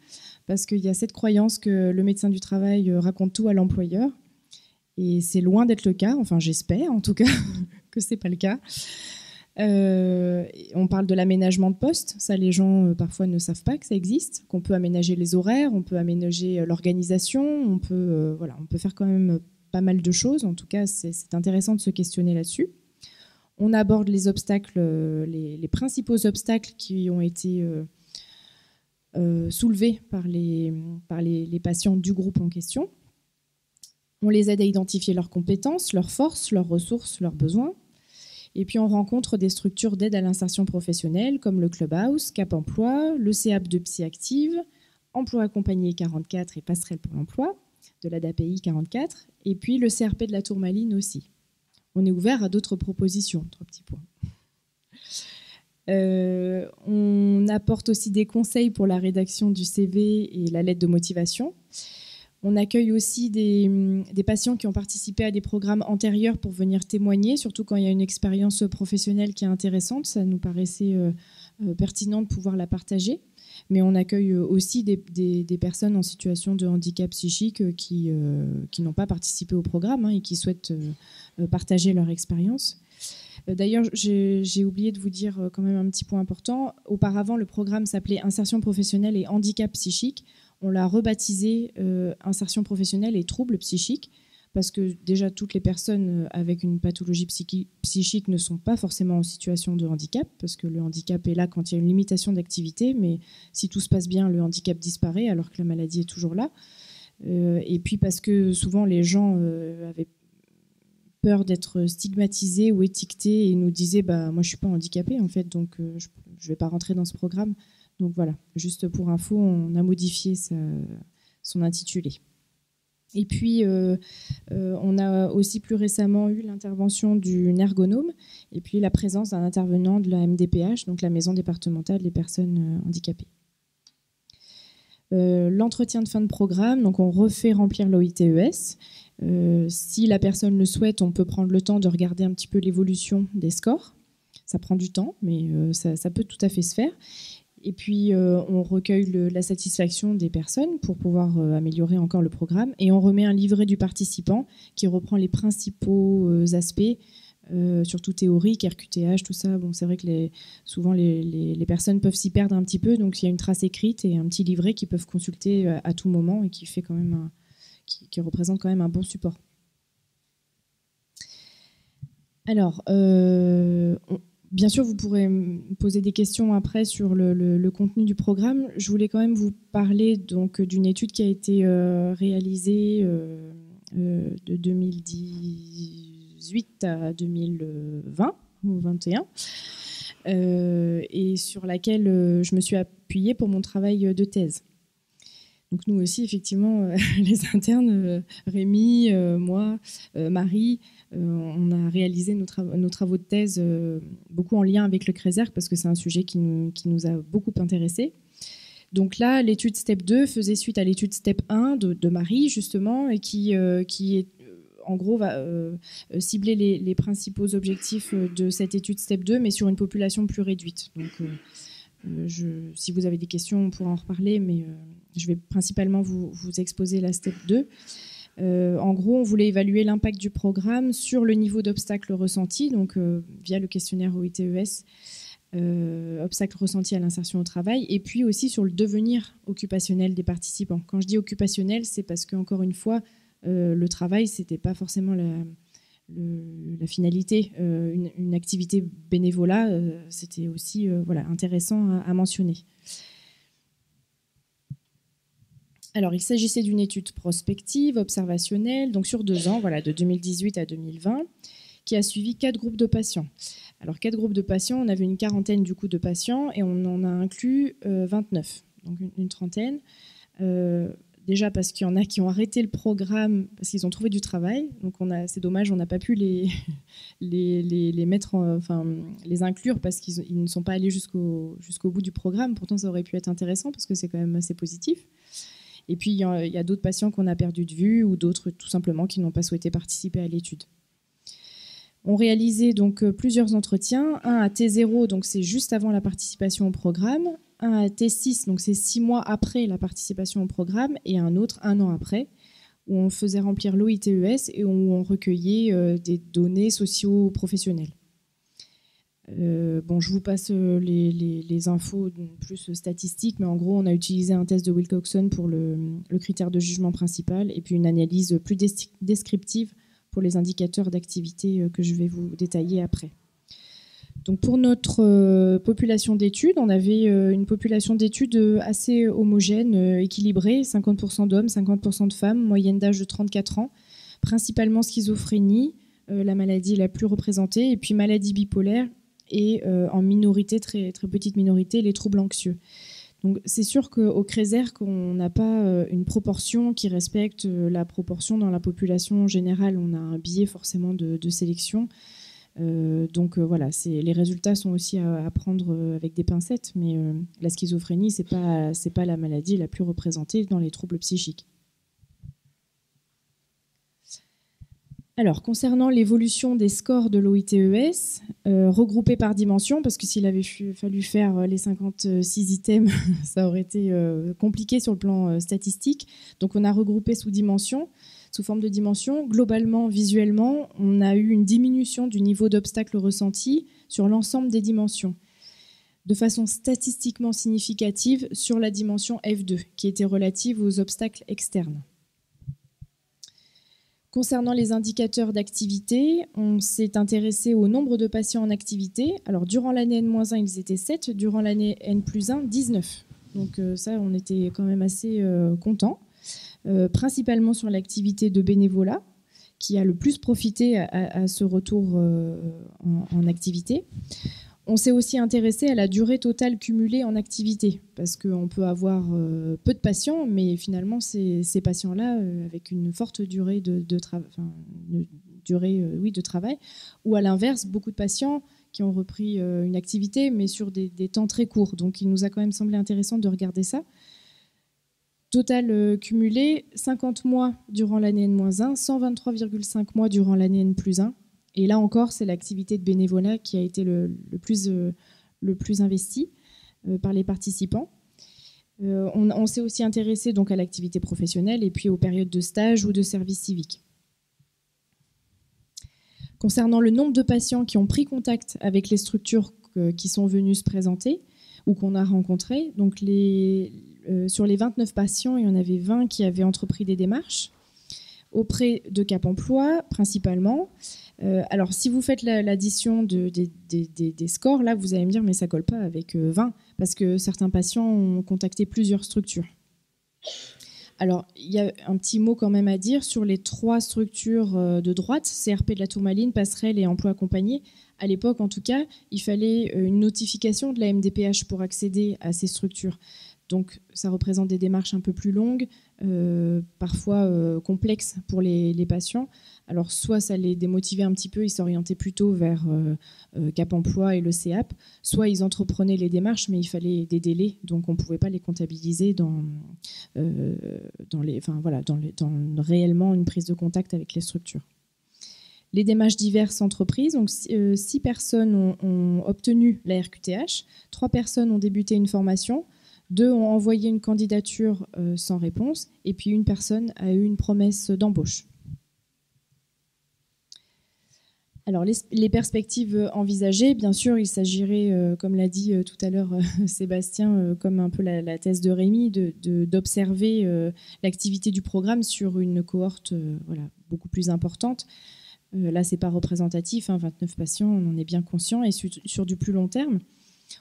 Speaker 4: parce qu'il y a cette croyance que le médecin du travail raconte tout à l'employeur. Et c'est loin d'être le cas. Enfin, j'espère en tout cas que ce n'est pas le cas. On parle de l'aménagement de poste. Ça, les gens parfois ne savent pas que ça existe, qu'on peut aménager les horaires, on peut aménager l'organisation, on peut faire quand même pas mal de choses. En tout cas, c'est intéressant de se questionner là-dessus. On aborde les obstacles, les principaux obstacles qui ont été soulevés par les patients du groupe en question. On les aide à identifier leurs compétences, leurs forces, leurs ressources, leurs besoins. Et puis on rencontre des structures d'aide à l'insertion professionnelle comme le Clubhouse, Cap Emploi, le CEAP de Psy Active, Emploi Accompagné 44 et Passerelle pour l'Emploi, de l'ADAPI 44, et puis le CRP de la Tourmaline aussi. On est ouvert à d'autres propositions, 3 petits points. On apporte aussi des conseils pour la rédaction du CV et la lettre de motivation. On accueille aussi des patients qui ont participé à des programmes antérieurs pour venir témoigner, surtout quand il y a une expérience professionnelle qui est intéressante. Ça nous paraissait pertinent de pouvoir la partager. Mais on accueille aussi des personnes en situation de handicap psychique qui n'ont pas participé au programme et qui souhaitent partager leur expérience. D'ailleurs, j'ai oublié de vous dire quand même un petit point important. Auparavant, le programme s'appelait Insertion professionnelle et handicap psychique. On l'a rebaptisé Insertion professionnelle et troubles psychiques, parce que déjà toutes les personnes avec une pathologie psychique ne sont pas forcément en situation de handicap, parce que le handicap est là quand il y a une limitation d'activité, mais si tout se passe bien, le handicap disparaît alors que la maladie est toujours là. Et puis parce que souvent les gens avaient peur d'être stigmatisés ou étiquetés et nous disaient moi je suis pas handicapée en fait, donc je vais pas rentrer dans ce programme. Donc voilà, juste pour info, on a modifié son intitulé. Et puis on a aussi plus récemment eu l'intervention d'une ergonome et puis la présence d'un intervenant de la MDPH, donc la maison départementale des personnes handicapées. L'entretien de fin de programme, donc on refait remplir l'OITES. Si la personne le souhaite, on peut prendre le temps de regarder un petit peu l'évolution des scores. Ça prend du temps, mais ça peut tout à fait se faire. Et puis, on recueille la satisfaction des personnes pour pouvoir améliorer encore le programme. Et on remet un livret du participant qui reprend les principaux aspects, surtout théorique, RQTH, tout ça. Bon, c'est vrai que souvent les personnes peuvent s'y perdre un petit peu, donc il y a une trace écrite et un petit livret qu'ils peuvent consulter à tout moment et qui fait quand même qui représente quand même un bon support. Alors, bien sûr, vous pourrez me poser des questions après sur le contenu du programme. Je voulais quand même vous parler donc d'une étude qui a été réalisée de 2018 à 2020 ou 2021 et sur laquelle je me suis appuyée pour mon travail de thèse. Donc nous aussi, effectivement, les internes, Rémi, moi, Marie, on a réalisé nos travaux de thèse beaucoup en lien avec le CRESERC parce que c'est un sujet qui nous a beaucoup intéressés. Donc là, l'étude STEP 2 faisait suite à l'étude STEP 1 de Marie, justement, et qui est, en gros, va cibler les principaux objectifs de cette étude STEP 2, mais sur une population plus réduite. Donc, si vous avez des questions, on pourra en reparler, mais je vais principalement vous exposer la STEP 2. En gros, on voulait évaluer l'impact du programme sur le niveau d'obstacles ressentis, donc via le questionnaire OITES, obstacles ressentis à l'insertion au travail, et puis aussi sur le devenir occupationnel des participants. Quand je dis occupationnel, c'est parce qu'encore une fois, le travail, c'était pas forcément la finalité. Une activité bénévolat, c'était aussi intéressant à mentionner. Alors, il s'agissait d'une étude prospective, observationnelle, donc sur 2 ans, de 2018 à 2020, qui a suivi 4 groupes de patients. Alors, 4 groupes de patients, on avait une quarantaine du coup de patients et on en a inclus 29, donc une trentaine. Déjà parce qu'il y en a qui ont arrêté le programme parce qu'ils ont trouvé du travail. Donc c'est dommage, on n'a pas pu les mettre, les inclure parce qu'ils ne sont pas allés jusqu'au bout du programme. Pourtant, ça aurait pu être intéressant parce que c'est quand même assez positif. Et puis, il y a d'autres patients qu'on a perdu de vue ou d'autres tout simplement qui n'ont pas souhaité participer à l'étude. On réalisait donc plusieurs entretiens. Un à T0, donc c'est juste avant la participation au programme. Un à T6, donc c'est 6 mois après la participation au programme, et un autre 1 an après, où on faisait remplir l'OITES et où on recueillait des données socio-professionnelles. Je vous passe les infos plus statistiques, mais en gros, on a utilisé un test de Wilcoxon pour le critère de jugement principal, et puis une analyse plus descriptive pour les indicateurs d'activité que je vais vous détailler après. Donc pour notre population d'études, on avait une population d'études assez homogène, équilibrée, 50% d'hommes, 50% de femmes, moyenne d'âge de 34 ans, principalement schizophrénie, la maladie la plus représentée, et puis maladie bipolaire, et en minorité, très, très petite minorité, les troubles anxieux. Donc c'est sûr qu'au CRESERC, on n'a pas une proportion qui respecte la proportion dans la population générale. On a un biais forcément de sélection. Les résultats sont aussi à prendre avec des pincettes, mais la schizophrénie, c'est pas la maladie la plus représentée dans les troubles psychiques. Alors, concernant l'évolution des scores de l'OITES, regroupés par dimension, parce que s'il avait fallu faire les 56 items, ça aurait été compliqué sur le plan statistique. Donc, on a regroupé sous forme de dimension. Globalement, visuellement, on a eu une diminution du niveau d'obstacles ressentis sur l'ensemble des dimensions, de façon statistiquement significative sur la dimension F2, qui était relative aux obstacles externes. Concernant les indicateurs d'activité, on s'est intéressé au nombre de patients en activité. Alors, durant l'année N-1, ils étaient 7, durant l'année N+1, 19. Donc ça, on était quand même assez contents. Principalement sur l'activité de bénévolat, qui a le plus profité à ce retour en activité. On s'est aussi intéressé à la durée totale cumulée en activité, parce qu'on peut avoir peu de patients, mais finalement ces patients-là, avec une forte durée de travail, ou à l'inverse, beaucoup de patients qui ont repris une activité, mais sur des temps très courts. Donc il nous a quand même semblé intéressant de regarder ça. Total cumulé, 50 mois durant l'année N-1, 123,5 mois durant l'année N+1. Et là encore, c'est l'activité de bénévolat qui a été le plus investi par les participants. On s'est aussi intéressé donc à l'activité professionnelle et puis aux périodes de stage ou de service civique. Concernant le nombre de patients qui ont pris contact avec les structures qui sont venues se présenter ou qu'on a rencontrées, donc sur les 29 patients, il y en avait 20 qui avaient entrepris des démarches auprès de Cap Emploi principalement. Alors, si vous faites l'addition des scores, là, vous allez me dire, mais ça ne colle pas avec 20, parce que certains patients ont contacté plusieurs structures. Alors, il y a un petit mot quand même à dire sur les 3 structures de droite, CRP de la Tourmaline, Passerelle et Emploi Accompagné. À l'époque, en tout cas, il fallait une notification de la MDPH pour accéder à ces structures. Donc, ça représente des démarches un peu plus longues, parfois complexes pour les patients. Alors, soit ça les démotivait un petit peu, ils s'orientaient plutôt vers Cap Emploi et le CEAP, soit ils entreprenaient les démarches, mais il fallait des délais, donc on ne pouvait pas les comptabiliser dans réellement une prise de contact avec les structures. Les démarches diverses entreprises, donc 6 personnes ont obtenu la RQTH, 3 personnes ont débuté une formation, 2 ont envoyé une candidature sans réponse, et puis une personne a eu une promesse d'embauche. Alors, les perspectives envisagées, bien sûr, il s'agirait, comme l'a dit tout à l'heure Sébastien, comme un peu la thèse de Rémi, d'observer l'activité du programme sur une cohorte beaucoup plus importante. Là, ce n'est pas représentatif, 29 patients, on en est bien conscient, et sur du plus long terme.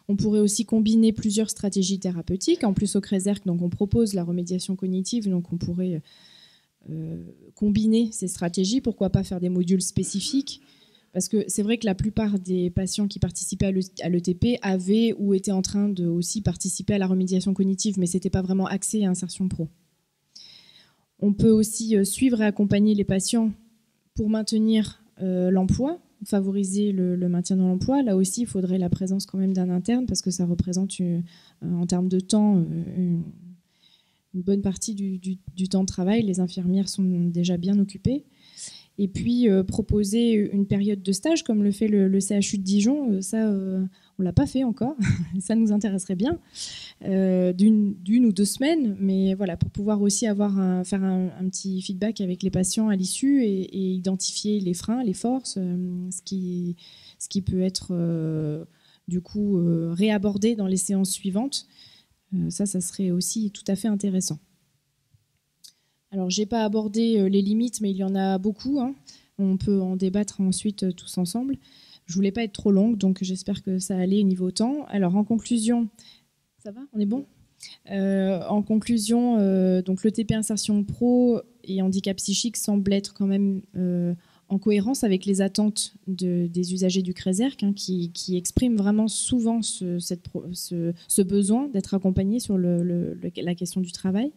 Speaker 4: On pourrait aussi combiner plusieurs stratégies thérapeutiques. En plus, au CRESERC, donc, on propose la remédiation cognitive, donc on pourrait combiner ces stratégies. Pourquoi pas faire des modules spécifiques? Parce que c'est vrai que la plupart des patients qui participaient à l'ETP avaient ou étaient en train de aussi participer à la remédiation cognitive, mais ce n'était pas vraiment axé à insertion pro. On peut aussi suivre et accompagner les patients pour maintenir l'emploi, favoriser le maintien dans l'emploi. Là aussi, il faudrait la présence quand même d'un interne parce que ça représente, en termes de temps, une bonne partie du temps de travail. Les infirmières sont déjà bien occupées. Et puis, proposer une période de stage, comme le fait le CHU de Dijon, ça, on ne l'a pas fait encore. Ça nous intéresserait bien, d'une ou 2 semaines. Mais voilà, pour pouvoir aussi faire un petit feedback avec les patients à l'issue et identifier les freins, les forces, ce qui peut être du coup réabordé dans les séances suivantes. Ça serait aussi tout à fait intéressant. Alors, je n'ai pas abordé les limites, mais il y en a beaucoup. On peut en débattre ensuite tous ensemble. Je ne voulais pas être trop longue, donc j'espère que ça allait au niveau temps. Alors, en conclusion, ça va? On est bon? En conclusion, donc l'ETP Insertion Pro et handicap psychique semble être quand même en cohérence avec les attentes des usagers du CRESERC, qui expriment vraiment souvent ce besoin d'être accompagnés sur la question du travail.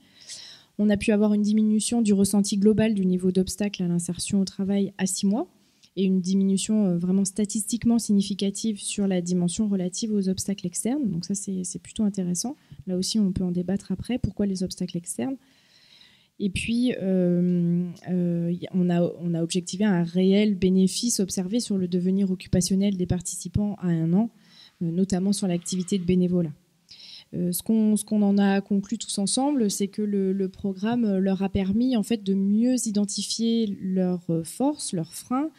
Speaker 4: On a pu avoir une diminution du ressenti global du niveau d'obstacle à l'insertion au travail à 6 mois et une diminution vraiment statistiquement significative sur la dimension relative aux obstacles externes. Donc ça, c'est plutôt intéressant. Là aussi, on peut en débattre après. Pourquoi les obstacles externes? Et puis, on a objectivé un réel bénéfice observé sur le devenir occupationnel des participants à 1 an, notamment sur l'activité de bénévolat. Ce qu'on en a conclu tous ensemble, c'est que le programme leur a permis en fait de mieux identifier leurs forces, leurs freins,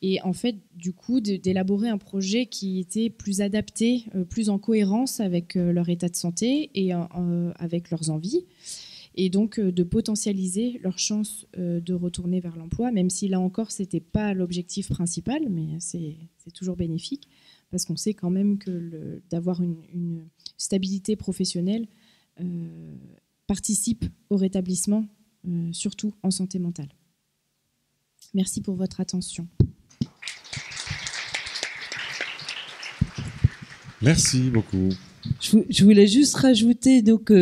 Speaker 4: et en fait du coup d'élaborer un projet qui était plus adapté, plus en cohérence avec leur état de santé et avec leurs envies, et donc de potentialiser leurs chances de retourner vers l'emploi, même si là encore c'était pas l'objectif principal, mais c'est toujours bénéfique. Parce qu'on sait quand même que d'avoir une stabilité professionnelle participe au rétablissement, surtout en santé mentale. Merci pour votre attention.
Speaker 1: Merci beaucoup.
Speaker 3: Je voulais juste rajouter donc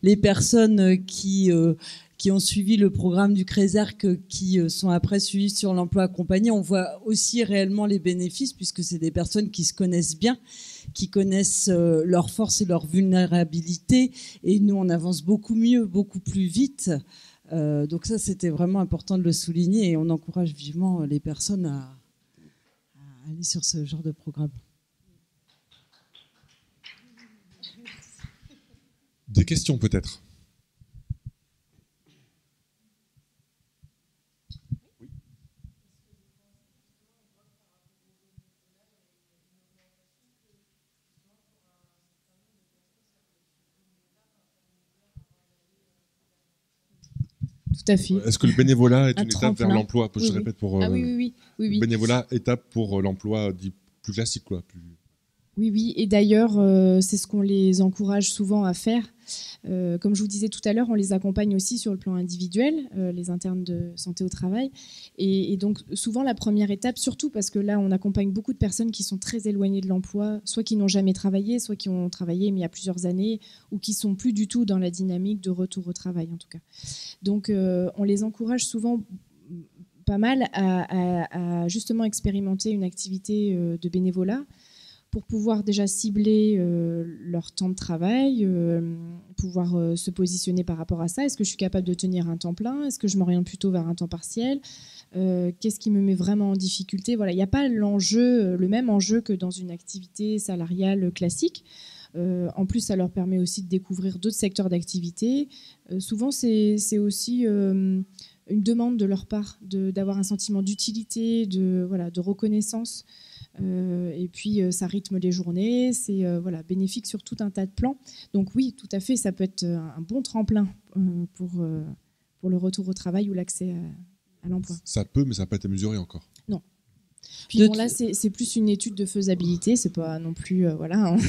Speaker 3: les personnes qui ont suivi le programme du CRESERC, qui sont après suivies sur l'emploi accompagné. On voit aussi réellement les bénéfices, puisque c'est des personnes qui se connaissent bien, qui connaissent leurs forces et leurs vulnérabilités. Et nous, on avance beaucoup mieux, beaucoup plus vite. Donc ça, c'était vraiment important de le souligner. Et on encourage vivement les personnes à aller sur ce genre de programme.
Speaker 1: Des questions peut-être?
Speaker 4: Tout à fait.
Speaker 1: Est-ce que le bénévolat est
Speaker 4: Un
Speaker 1: une étape vers
Speaker 4: tremplin.
Speaker 1: l'emploi? Je
Speaker 4: Oui,
Speaker 1: répète pour
Speaker 4: oui.
Speaker 1: le bénévolat, étape pour l'emploi dit plus classique, quoi.
Speaker 4: Oui. Et d'ailleurs, c'est ce qu'on les encourage souvent à faire. Comme je vous disais tout à l'heure, on les accompagne aussi sur le plan individuel, les internes de santé au travail. Et donc, souvent, la première étape, surtout parce que là, on accompagne beaucoup de personnes qui sont très éloignées de l'emploi, soit qui n'ont jamais travaillé, soit qui ont travaillé mais il y a plusieurs années, ou qui sont plus du tout dans la dynamique de retour au travail, en tout cas. Donc, on les encourage souvent pas mal à justement expérimenter une activité de bénévolat, pour pouvoir déjà cibler leur temps de travail, pouvoir se positionner par rapport à ça. Est-ce que je suis capable de tenir un temps plein? Est-ce que je m'oriente plutôt vers un temps partiel? Qu'est-ce qui me met vraiment en difficulté? Voilà, il n'y a pas le même enjeu que dans une activité salariale classique. En plus, ça leur permet aussi de découvrir d'autres secteurs d'activité. Souvent, c'est aussi une demande de leur part d'avoir un sentiment d'utilité, de reconnaissance. Et puis ça rythme les journées, c'est bénéfique sur tout un tas de plans. Donc oui, tout à fait, ça peut être un bon tremplin pour le retour au travail ou l'accès à l'emploi.
Speaker 1: Ça peut, mais ça n'a pas été mesuré encore.
Speaker 4: Non. Puis bon, là, c'est plus une étude de faisabilité, c'est pas non plus,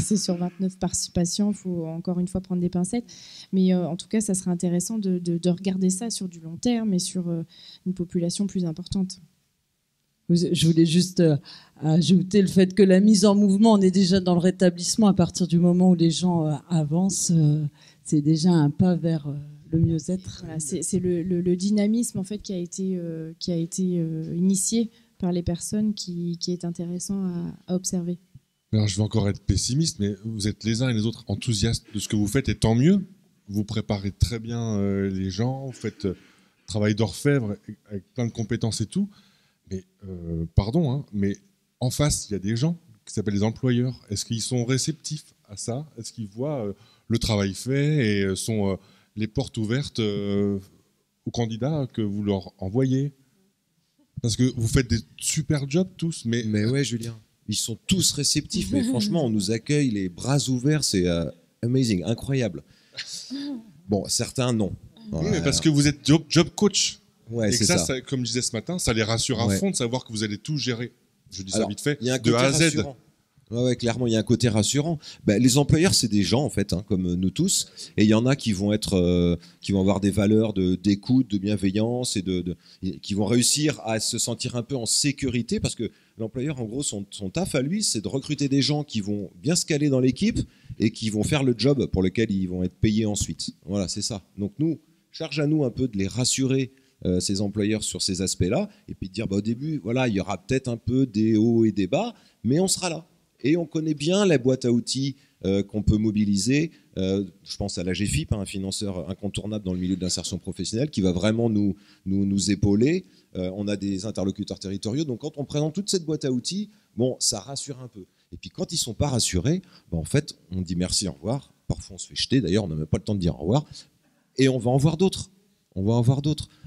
Speaker 4: c'est sur 29 participations, il faut encore une fois prendre des pincettes. Mais en tout cas, ça serait intéressant de regarder ça sur du long terme et sur une population plus importante.
Speaker 3: Je voulais juste ajouter le fait que la mise en mouvement, on est déjà dans le rétablissement à partir du moment où les gens avancent. C'est déjà un pas vers le mieux-être.
Speaker 4: Voilà, c'est le dynamisme en fait qui a été initié par les personnes qui est intéressant à observer.
Speaker 1: Alors je vais encore être pessimiste, mais vous êtes les uns et les autres enthousiastes de ce que vous faites, et tant mieux. Vous préparez très bien les gens, vous faites travail d'orfèvre avec plein de compétences et tout. Mais pardon, mais en face, il y a des gens qui s'appellent les employeurs. Est-ce qu'ils sont réceptifs à ça? Est-ce qu'ils voient le travail fait et sont les portes ouvertes aux candidats que vous leur envoyez? Parce que vous faites des super jobs tous. Mais
Speaker 2: ouais, Julien, ils sont tous réceptifs. Mais franchement, on nous accueille les bras ouverts. C'est amazing, incroyable. Bon, certains, non.
Speaker 1: Oui, mais parce que vous êtes job coach.
Speaker 2: Ouais,
Speaker 1: et que
Speaker 2: ça.
Speaker 1: Ça, comme je disais ce matin, ça les rassure à fond de savoir que vous allez tout gérer. Je dis ça vite fait,
Speaker 2: de A à Z. Ouais, clairement, il y a un côté rassurant. Les employeurs, c'est des gens en fait, comme nous tous, et il y en a qui vont avoir des valeurs d'écoute, de bienveillance et qui vont réussir à se sentir un peu en sécurité, parce que l'employeur, en gros, son taf à lui, c'est de recruter des gens qui vont bien se caler dans l'équipe et qui vont faire le job pour lequel ils vont être payés ensuite. Voilà, c'est ça. Donc nous, charge à nous un peu de les rassurer, ces employeurs, sur ces aspects-là, et puis de dire au début, voilà, il y aura peut-être un peu des hauts et des bas, mais on sera là. Et on connaît bien la boîte à outils qu'on peut mobiliser. Je pense à la GFIP, un financeur incontournable dans le milieu de l'insertion professionnelle, qui va vraiment nous épauler. On a des interlocuteurs territoriaux. Donc quand on présente toute cette boîte à outils, ça rassure un peu. Et puis quand ils ne sont pas rassurés, en fait, on dit merci, au revoir. Parfois on se fait jeter, d'ailleurs, on n'a même pas le temps de dire au revoir. Et on va en voir d'autres.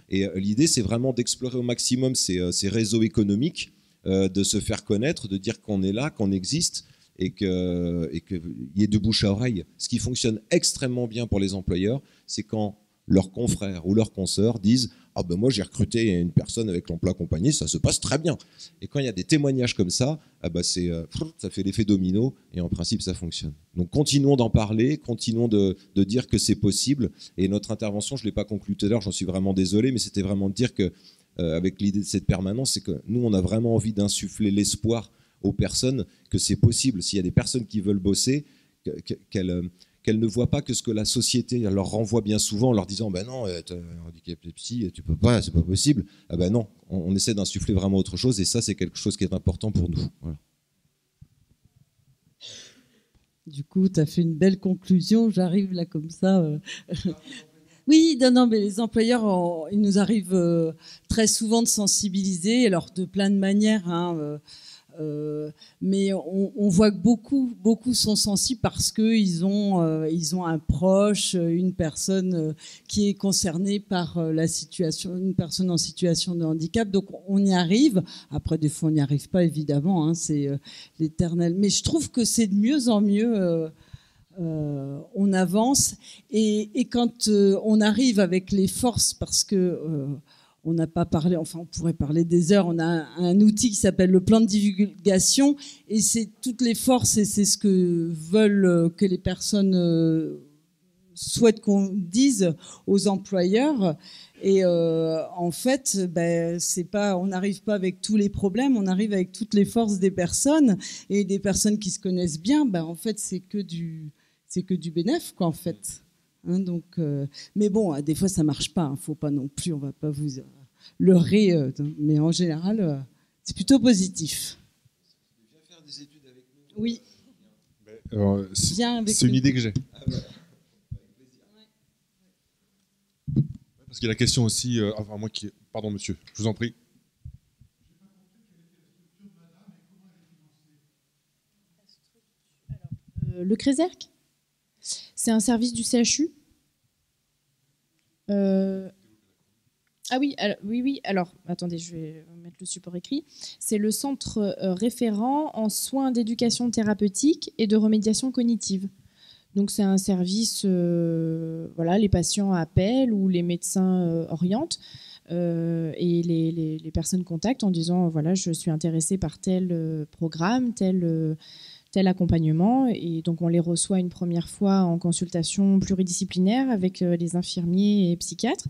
Speaker 2: Et l'idée, c'est vraiment d'explorer au maximum ces réseaux économiques, de se faire connaître, de dire qu'on est là, qu'on existe, et qu'il y ait de bouche à oreille. Ce qui fonctionne extrêmement bien pour les employeurs, c'est quand leurs confrères ou leurs consoeurs disent « Ah ben moi j'ai recruté une personne avec l'emploi accompagné, ça se passe très bien ». Et quand il y a des témoignages comme ça, ça fait l'effet domino, et en principe ça fonctionne. Donc continuons d'en parler, continuons de dire que c'est possible. Et notre intervention, je ne l'ai pas conclue tout à l'heure, j'en suis vraiment désolé, mais c'était vraiment de dire que avec l'idée de cette permanence, c'est que nous, on a vraiment envie d'insuffler l'espoir aux personnes que c'est possible. S'il y a des personnes qui veulent bosser, qu'elles ne voient pas que ce que la société leur renvoie bien souvent en leur disant ben non, tu as un handicap psy, tu peux pas, c'est pas possible. Ah ben non, on essaie d'insuffler vraiment autre chose, et ça, c'est quelque chose qui est important pour nous. Voilà.
Speaker 3: Du coup, tu as fait une belle conclusion. J'arrive là comme ça. Oui, non, mais les employeurs, il nous arrive très souvent de sensibiliser, alors de plein de manières, hein, mais on voit que beaucoup sont sensibles parce qu'ils ont un proche, une personne qui est concernée par la situation, une personne en situation de handicap. Donc on y arrive. Après, des fois, on n'y arrive pas, évidemment. Hein, c'est l'éternel. Mais je trouve que c'est de mieux en mieux. On avance et quand on arrive avec les forces, parce que on n'a pas parlé, enfin on pourrait parler des heures, on a un outil qui s'appelle le plan de divulgation et c'est toutes les forces et c'est ce que veulent que les personnes souhaitent qu'on dise aux employeurs. Et en fait, c'est pas, on n'arrive pas avec tous les problèmes, on arrive avec toutes les forces des personnes et des personnes qui se connaissent bien. En fait, c'est que du bénéf, quoi, en fait. Hein, donc, mais bon, des fois ça marche pas. Hein, faut pas non plus, on va pas vous leurrer, mais en général, c'est plutôt positif.
Speaker 2: Viens faire des études avec nous.
Speaker 3: Oui.
Speaker 1: C'est une idée que j'ai. Parce qu'il y a la question aussi, enfin moi qui, pardon monsieur, je vous en prie.
Speaker 4: Le CRESERC, c'est un service du CHU. Ah oui, alors, attendez, je vais mettre le support écrit. C'est le centre référent en soins d'éducation thérapeutique et de remédiation cognitive. Donc c'est un service, voilà, les patients appellent ou les médecins orientent et les personnes contactent en disant voilà, je suis intéressée par tel programme, tel accompagnement, et donc on les reçoit une première fois en consultation pluridisciplinaire avec les infirmiers et psychiatres,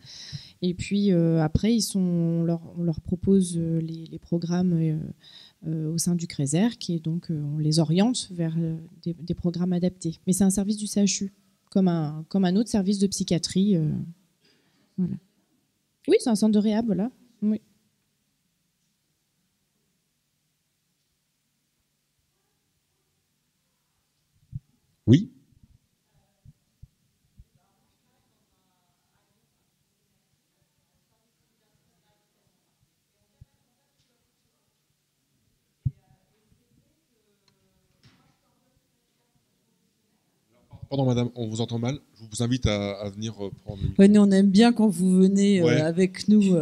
Speaker 4: et puis après on leur propose les programmes au sein du CRESERC, et donc on les oriente vers des programmes adaptés. Mais c'est un service du CHU, comme un autre service de psychiatrie. Voilà. Oui, c'est un centre de réhab, voilà. Oui.
Speaker 1: Oui. Pardon madame, on vous entend mal. Je vous invite à venir prendre le micro.
Speaker 3: Ouais, nous, on aime bien quand vous venez avec nous.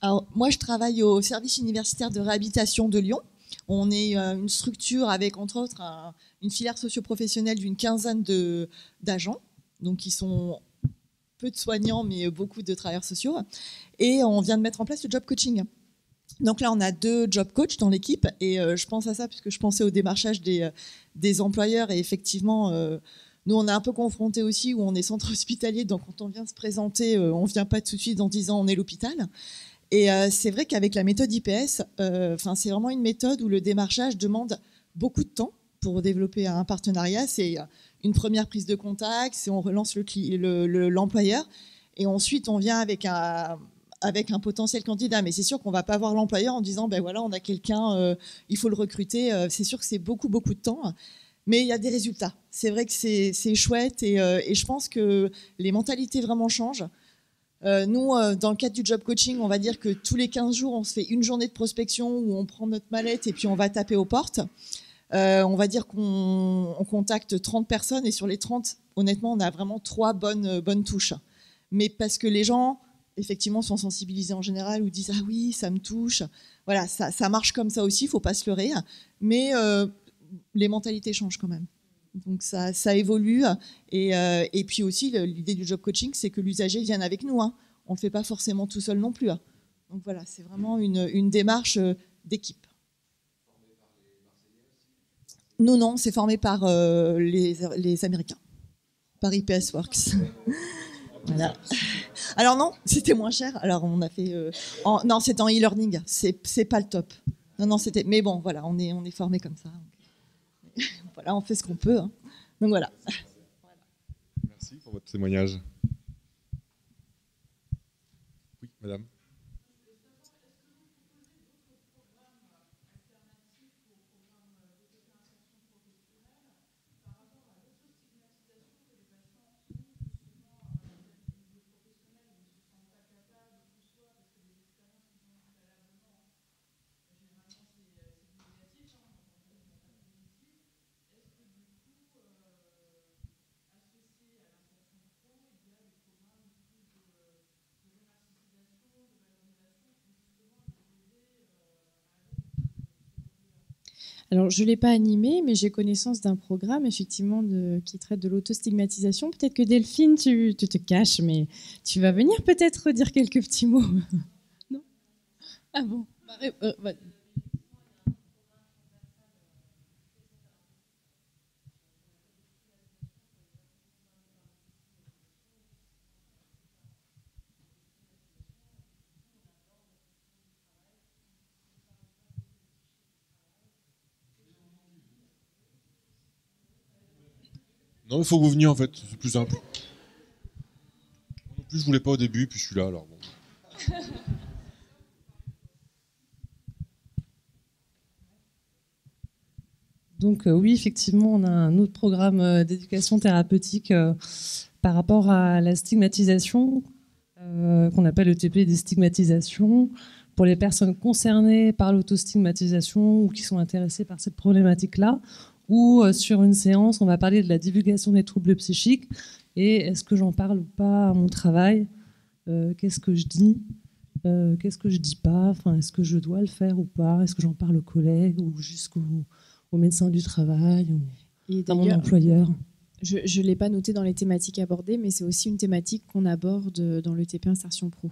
Speaker 8: Alors, moi, je travaille au service universitaire de réhabilitation de Lyon. On est une structure avec, entre autres, une filière socio-professionnelle d'une quinzaine d'agents, donc qui sont peu de soignants, mais beaucoup de travailleurs sociaux. Et on vient de mettre en place le job coaching. Donc là, on a 2 job coachs dans l'équipe, et je pense à ça puisque je pensais au démarchage des employeurs, et effectivement, nous, on est un peu confrontés aussi, où on est centre hospitalier, donc quand on vient se présenter, on ne vient pas tout de suite en disant on est l'hôpital. Et c'est vrai qu'avec la méthode IPS, c'est vraiment une méthode où le démarchage demande beaucoup de temps pour développer un partenariat. C'est une première prise de contact, c'est on relance l'employeur, et ensuite on vient avec un potentiel candidat. Mais c'est sûr qu'on ne va pas voir l'employeur en disant ben voilà, on a quelqu'un, il faut le recruter. C'est sûr que c'est beaucoup de temps. Mais il y a des résultats. C'est vrai que c'est chouette, et je pense que les mentalités vraiment changent. Nous, dans le cadre du job coaching, on va dire que tous les 15 jours, on se fait une journée de prospection où on prend notre mallette et puis on va taper aux portes. On va dire qu'on contacte 30 personnes, et sur les 30, honnêtement, on a vraiment 3 bonnes touches. Mais parce que les gens, effectivement, sont sensibilisés en général, ou disent « Ah oui, ça me touche ». Voilà, ça marche comme ça aussi, il ne faut pas se leurrer. Mais les mentalités changent quand même. Donc ça évolue, et puis aussi l'idée du job coaching, c'est que l'usager vienne avec nous, hein. On ne le fait pas forcément tout seul non plus. Donc voilà, c'est vraiment une démarche d'équipe. Non, c'est formé par les Américains. Paris PS Works. Voilà. Alors non, c'était moins cher. Alors on a fait, non, c'était en e-learning. C'est pas le top. Non, c'était. Mais bon, voilà, on est formé comme ça. Voilà, on fait ce qu'on peut. Hein. Donc voilà.
Speaker 1: Merci pour votre témoignage. Oui, madame.
Speaker 4: Alors, je ne l'ai pas animé, mais j'ai connaissance d'un programme, effectivement, qui traite de l'autostigmatisation. Peut-être que Delphine, tu te caches, mais tu vas venir peut-être dire quelques petits mots. Non ? Ah bon ?
Speaker 1: Non, il faut que vous veniez en fait, c'est plus simple. En plus, je voulais pas au début, puis je suis là, alors bon.
Speaker 9: Donc oui, effectivement, on a un autre programme d'éducation thérapeutique par rapport à la stigmatisation, qu'on appelle le TP des stigmatisations, pour les personnes concernées par l'autostigmatisation ou qui sont intéressées par cette problématique-là. Ou sur une séance, on va parler de la divulgation des troubles psychiques et est-ce que j'en parle ou pas à mon travail, qu'est-ce que je dis, qu'est-ce que je dis pas, enfin, est-ce que je dois le faire ou pas, est-ce que j'en parle aux collègues ou jusqu'au médecin du travail ou à mon employeur.
Speaker 4: Je ne l'ai pas noté dans les thématiques abordées, mais c'est aussi une thématique qu'on aborde dans le TP Insertion Pro.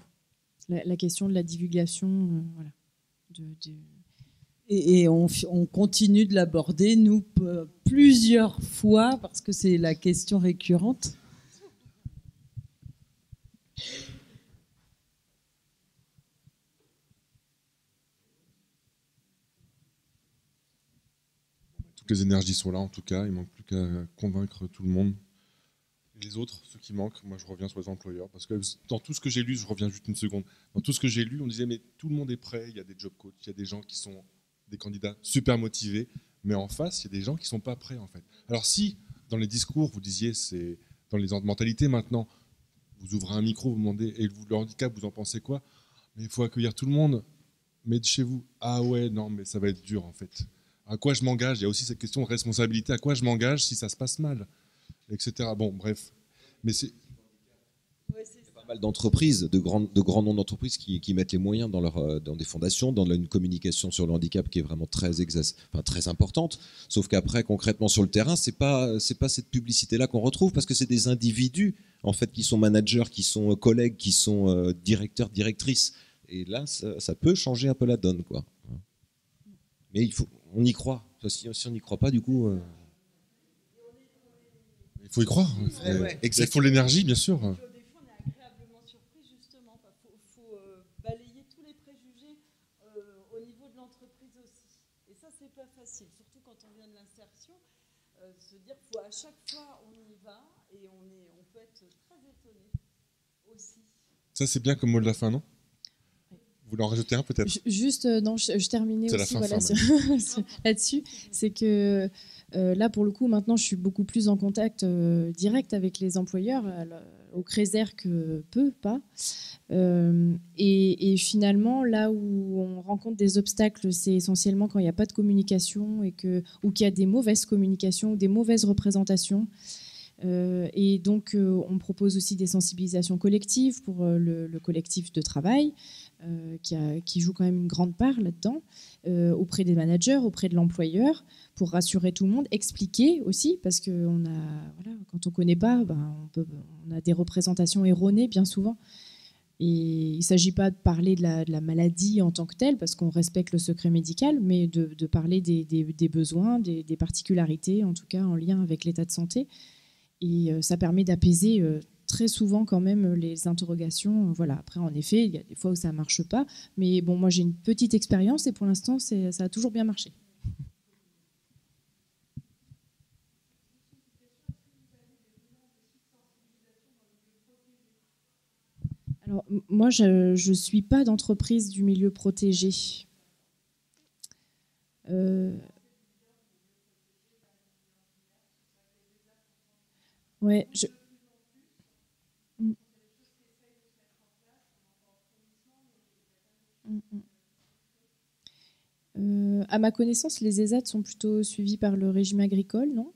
Speaker 4: La question de la divulgation, voilà.
Speaker 3: Et on continue de l'aborder, nous, plusieurs fois, parce que c'est la question récurrente.
Speaker 1: Toutes les énergies sont là, en tout cas. Il ne manque plus qu'à convaincre tout le monde. Et les autres, ceux qui manquent, moi je reviens sur les employeurs. Parce que dans tout ce que j'ai lu, je reviens juste une seconde. Dans tout ce que j'ai lu, on disait, mais tout le monde est prêt. Il y a des job coachs, il y a des gens qui sont des candidats super motivés, mais en face, il y a des gens qui ne sont pas prêts, en fait. Alors si, dans les discours, vous disiez, c'est dans les mentalités maintenant, vous ouvrez un micro, vous demandez, et le handicap, vous en pensez quoi? Mais il faut accueillir tout le monde, mais de chez vous. Ah ouais, non, mais ça va être dur, en fait. À quoi je m'engage? Il y a aussi cette question de responsabilité. À quoi je m'engage si ça se passe mal, etc. Bon, bref. Mais c'est...
Speaker 2: Pas mal d'entreprises, de grands noms d'entreprises qui mettent les moyens dans des fondations, dans une communication sur le handicap qui est vraiment très importante. Sauf qu'après, concrètement sur le terrain, c'est pas cette publicité-là qu'on retrouve parce que c'est des individus en fait qui sont managers, qui sont collègues, qui sont directeurs, directrices. Et là, ça peut changer un peu la donne, quoi. Mais on y croit. Si on n'y croit pas, du coup.
Speaker 1: Il faut y croire. Il faut l'énergie, bien sûr.
Speaker 3: Surtout quand on vient de l'insertion, se dire qu'il faut à chaque fois on y va et on peut être très étonné aussi.
Speaker 1: Ça c'est bien comme mot de la fin, non? Vous voulez en rajouter un peut-être?
Speaker 4: Juste, non, je terminais aussi là-dessus. C'est que là, pour le coup, maintenant, je suis beaucoup plus en contact direct avec les employeurs, au Créser que peu, pas. Et finalement, là où on rencontre des obstacles, c'est essentiellement quand il n'y a pas de communication ou qu'il y a des mauvaises communications ou des mauvaises représentations. Et donc, on propose aussi des sensibilisations collectives pour le collectif de travail, qui joue quand même une grande part là-dedans, auprès des managers, auprès de l'employeur, pour rassurer tout le monde, expliquer aussi, parce que quand on ne connaît pas, on a des représentations erronées bien souvent. Et il ne s'agit pas de parler de la maladie en tant que telle, parce qu'on respecte le secret médical, mais de parler des besoins, des particularités, en tout cas en lien avec l'état de santé. Et ça permet d'apaiser très souvent quand même les interrogations. Voilà. Après, en effet, il y a des fois où ça ne marche pas. Mais bon, moi, j'ai une petite expérience et pour l'instant, ça a toujours bien marché. Alors, moi, je ne suis pas d'entreprise du milieu protégé. Ouais, à ma connaissance, les ESAT sont plutôt suivis par le régime agricole, non?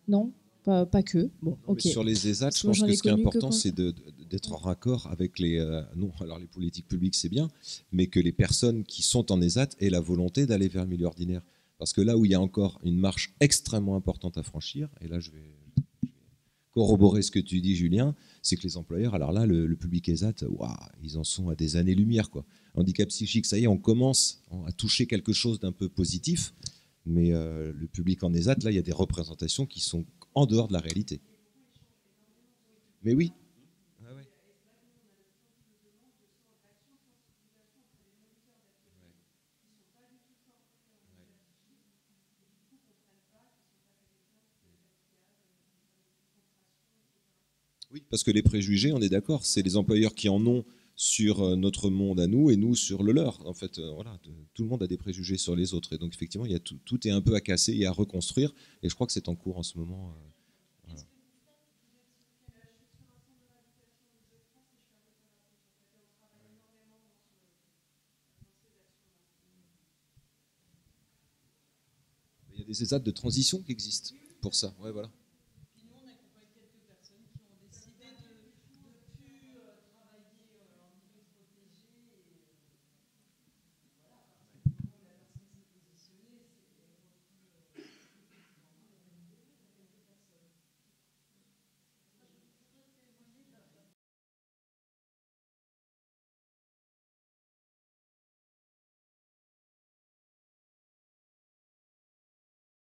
Speaker 4: Non, pas que. Bon, ok.
Speaker 2: Sur les ESAT, je pense que ce qui est important, c'est d'être en raccord avec les... non, alors les politiques publiques, c'est bien, mais que les personnes qui sont en ESAT aient la volonté d'aller vers le milieu ordinaire. Parce que là où il y a encore une marche extrêmement importante à franchir, et là je vais corroborer ce que tu dis, Julien, c'est que les employeurs, alors là, le public ESAT, ils en sont à des années-lumière, quoi. Handicap psychique, ça y est, on commence à toucher quelque chose d'un peu positif, mais le public en ESAT, là, il y a des représentations qui sont en dehors de la réalité. Mais oui. Ah ouais. Oui, parce que les préjugés, on est d'accord, c'est les employeurs qui en ont sur notre monde à nous et nous sur le leur. En fait, voilà, tout le monde a des préjugés sur les autres. Et donc, effectivement, il y a tout est un peu à casser et à reconstruire. Et je crois que c'est en cours en ce moment. Voilà. Il y a des ESAT de transition qui existent pour ça. Ouais, voilà.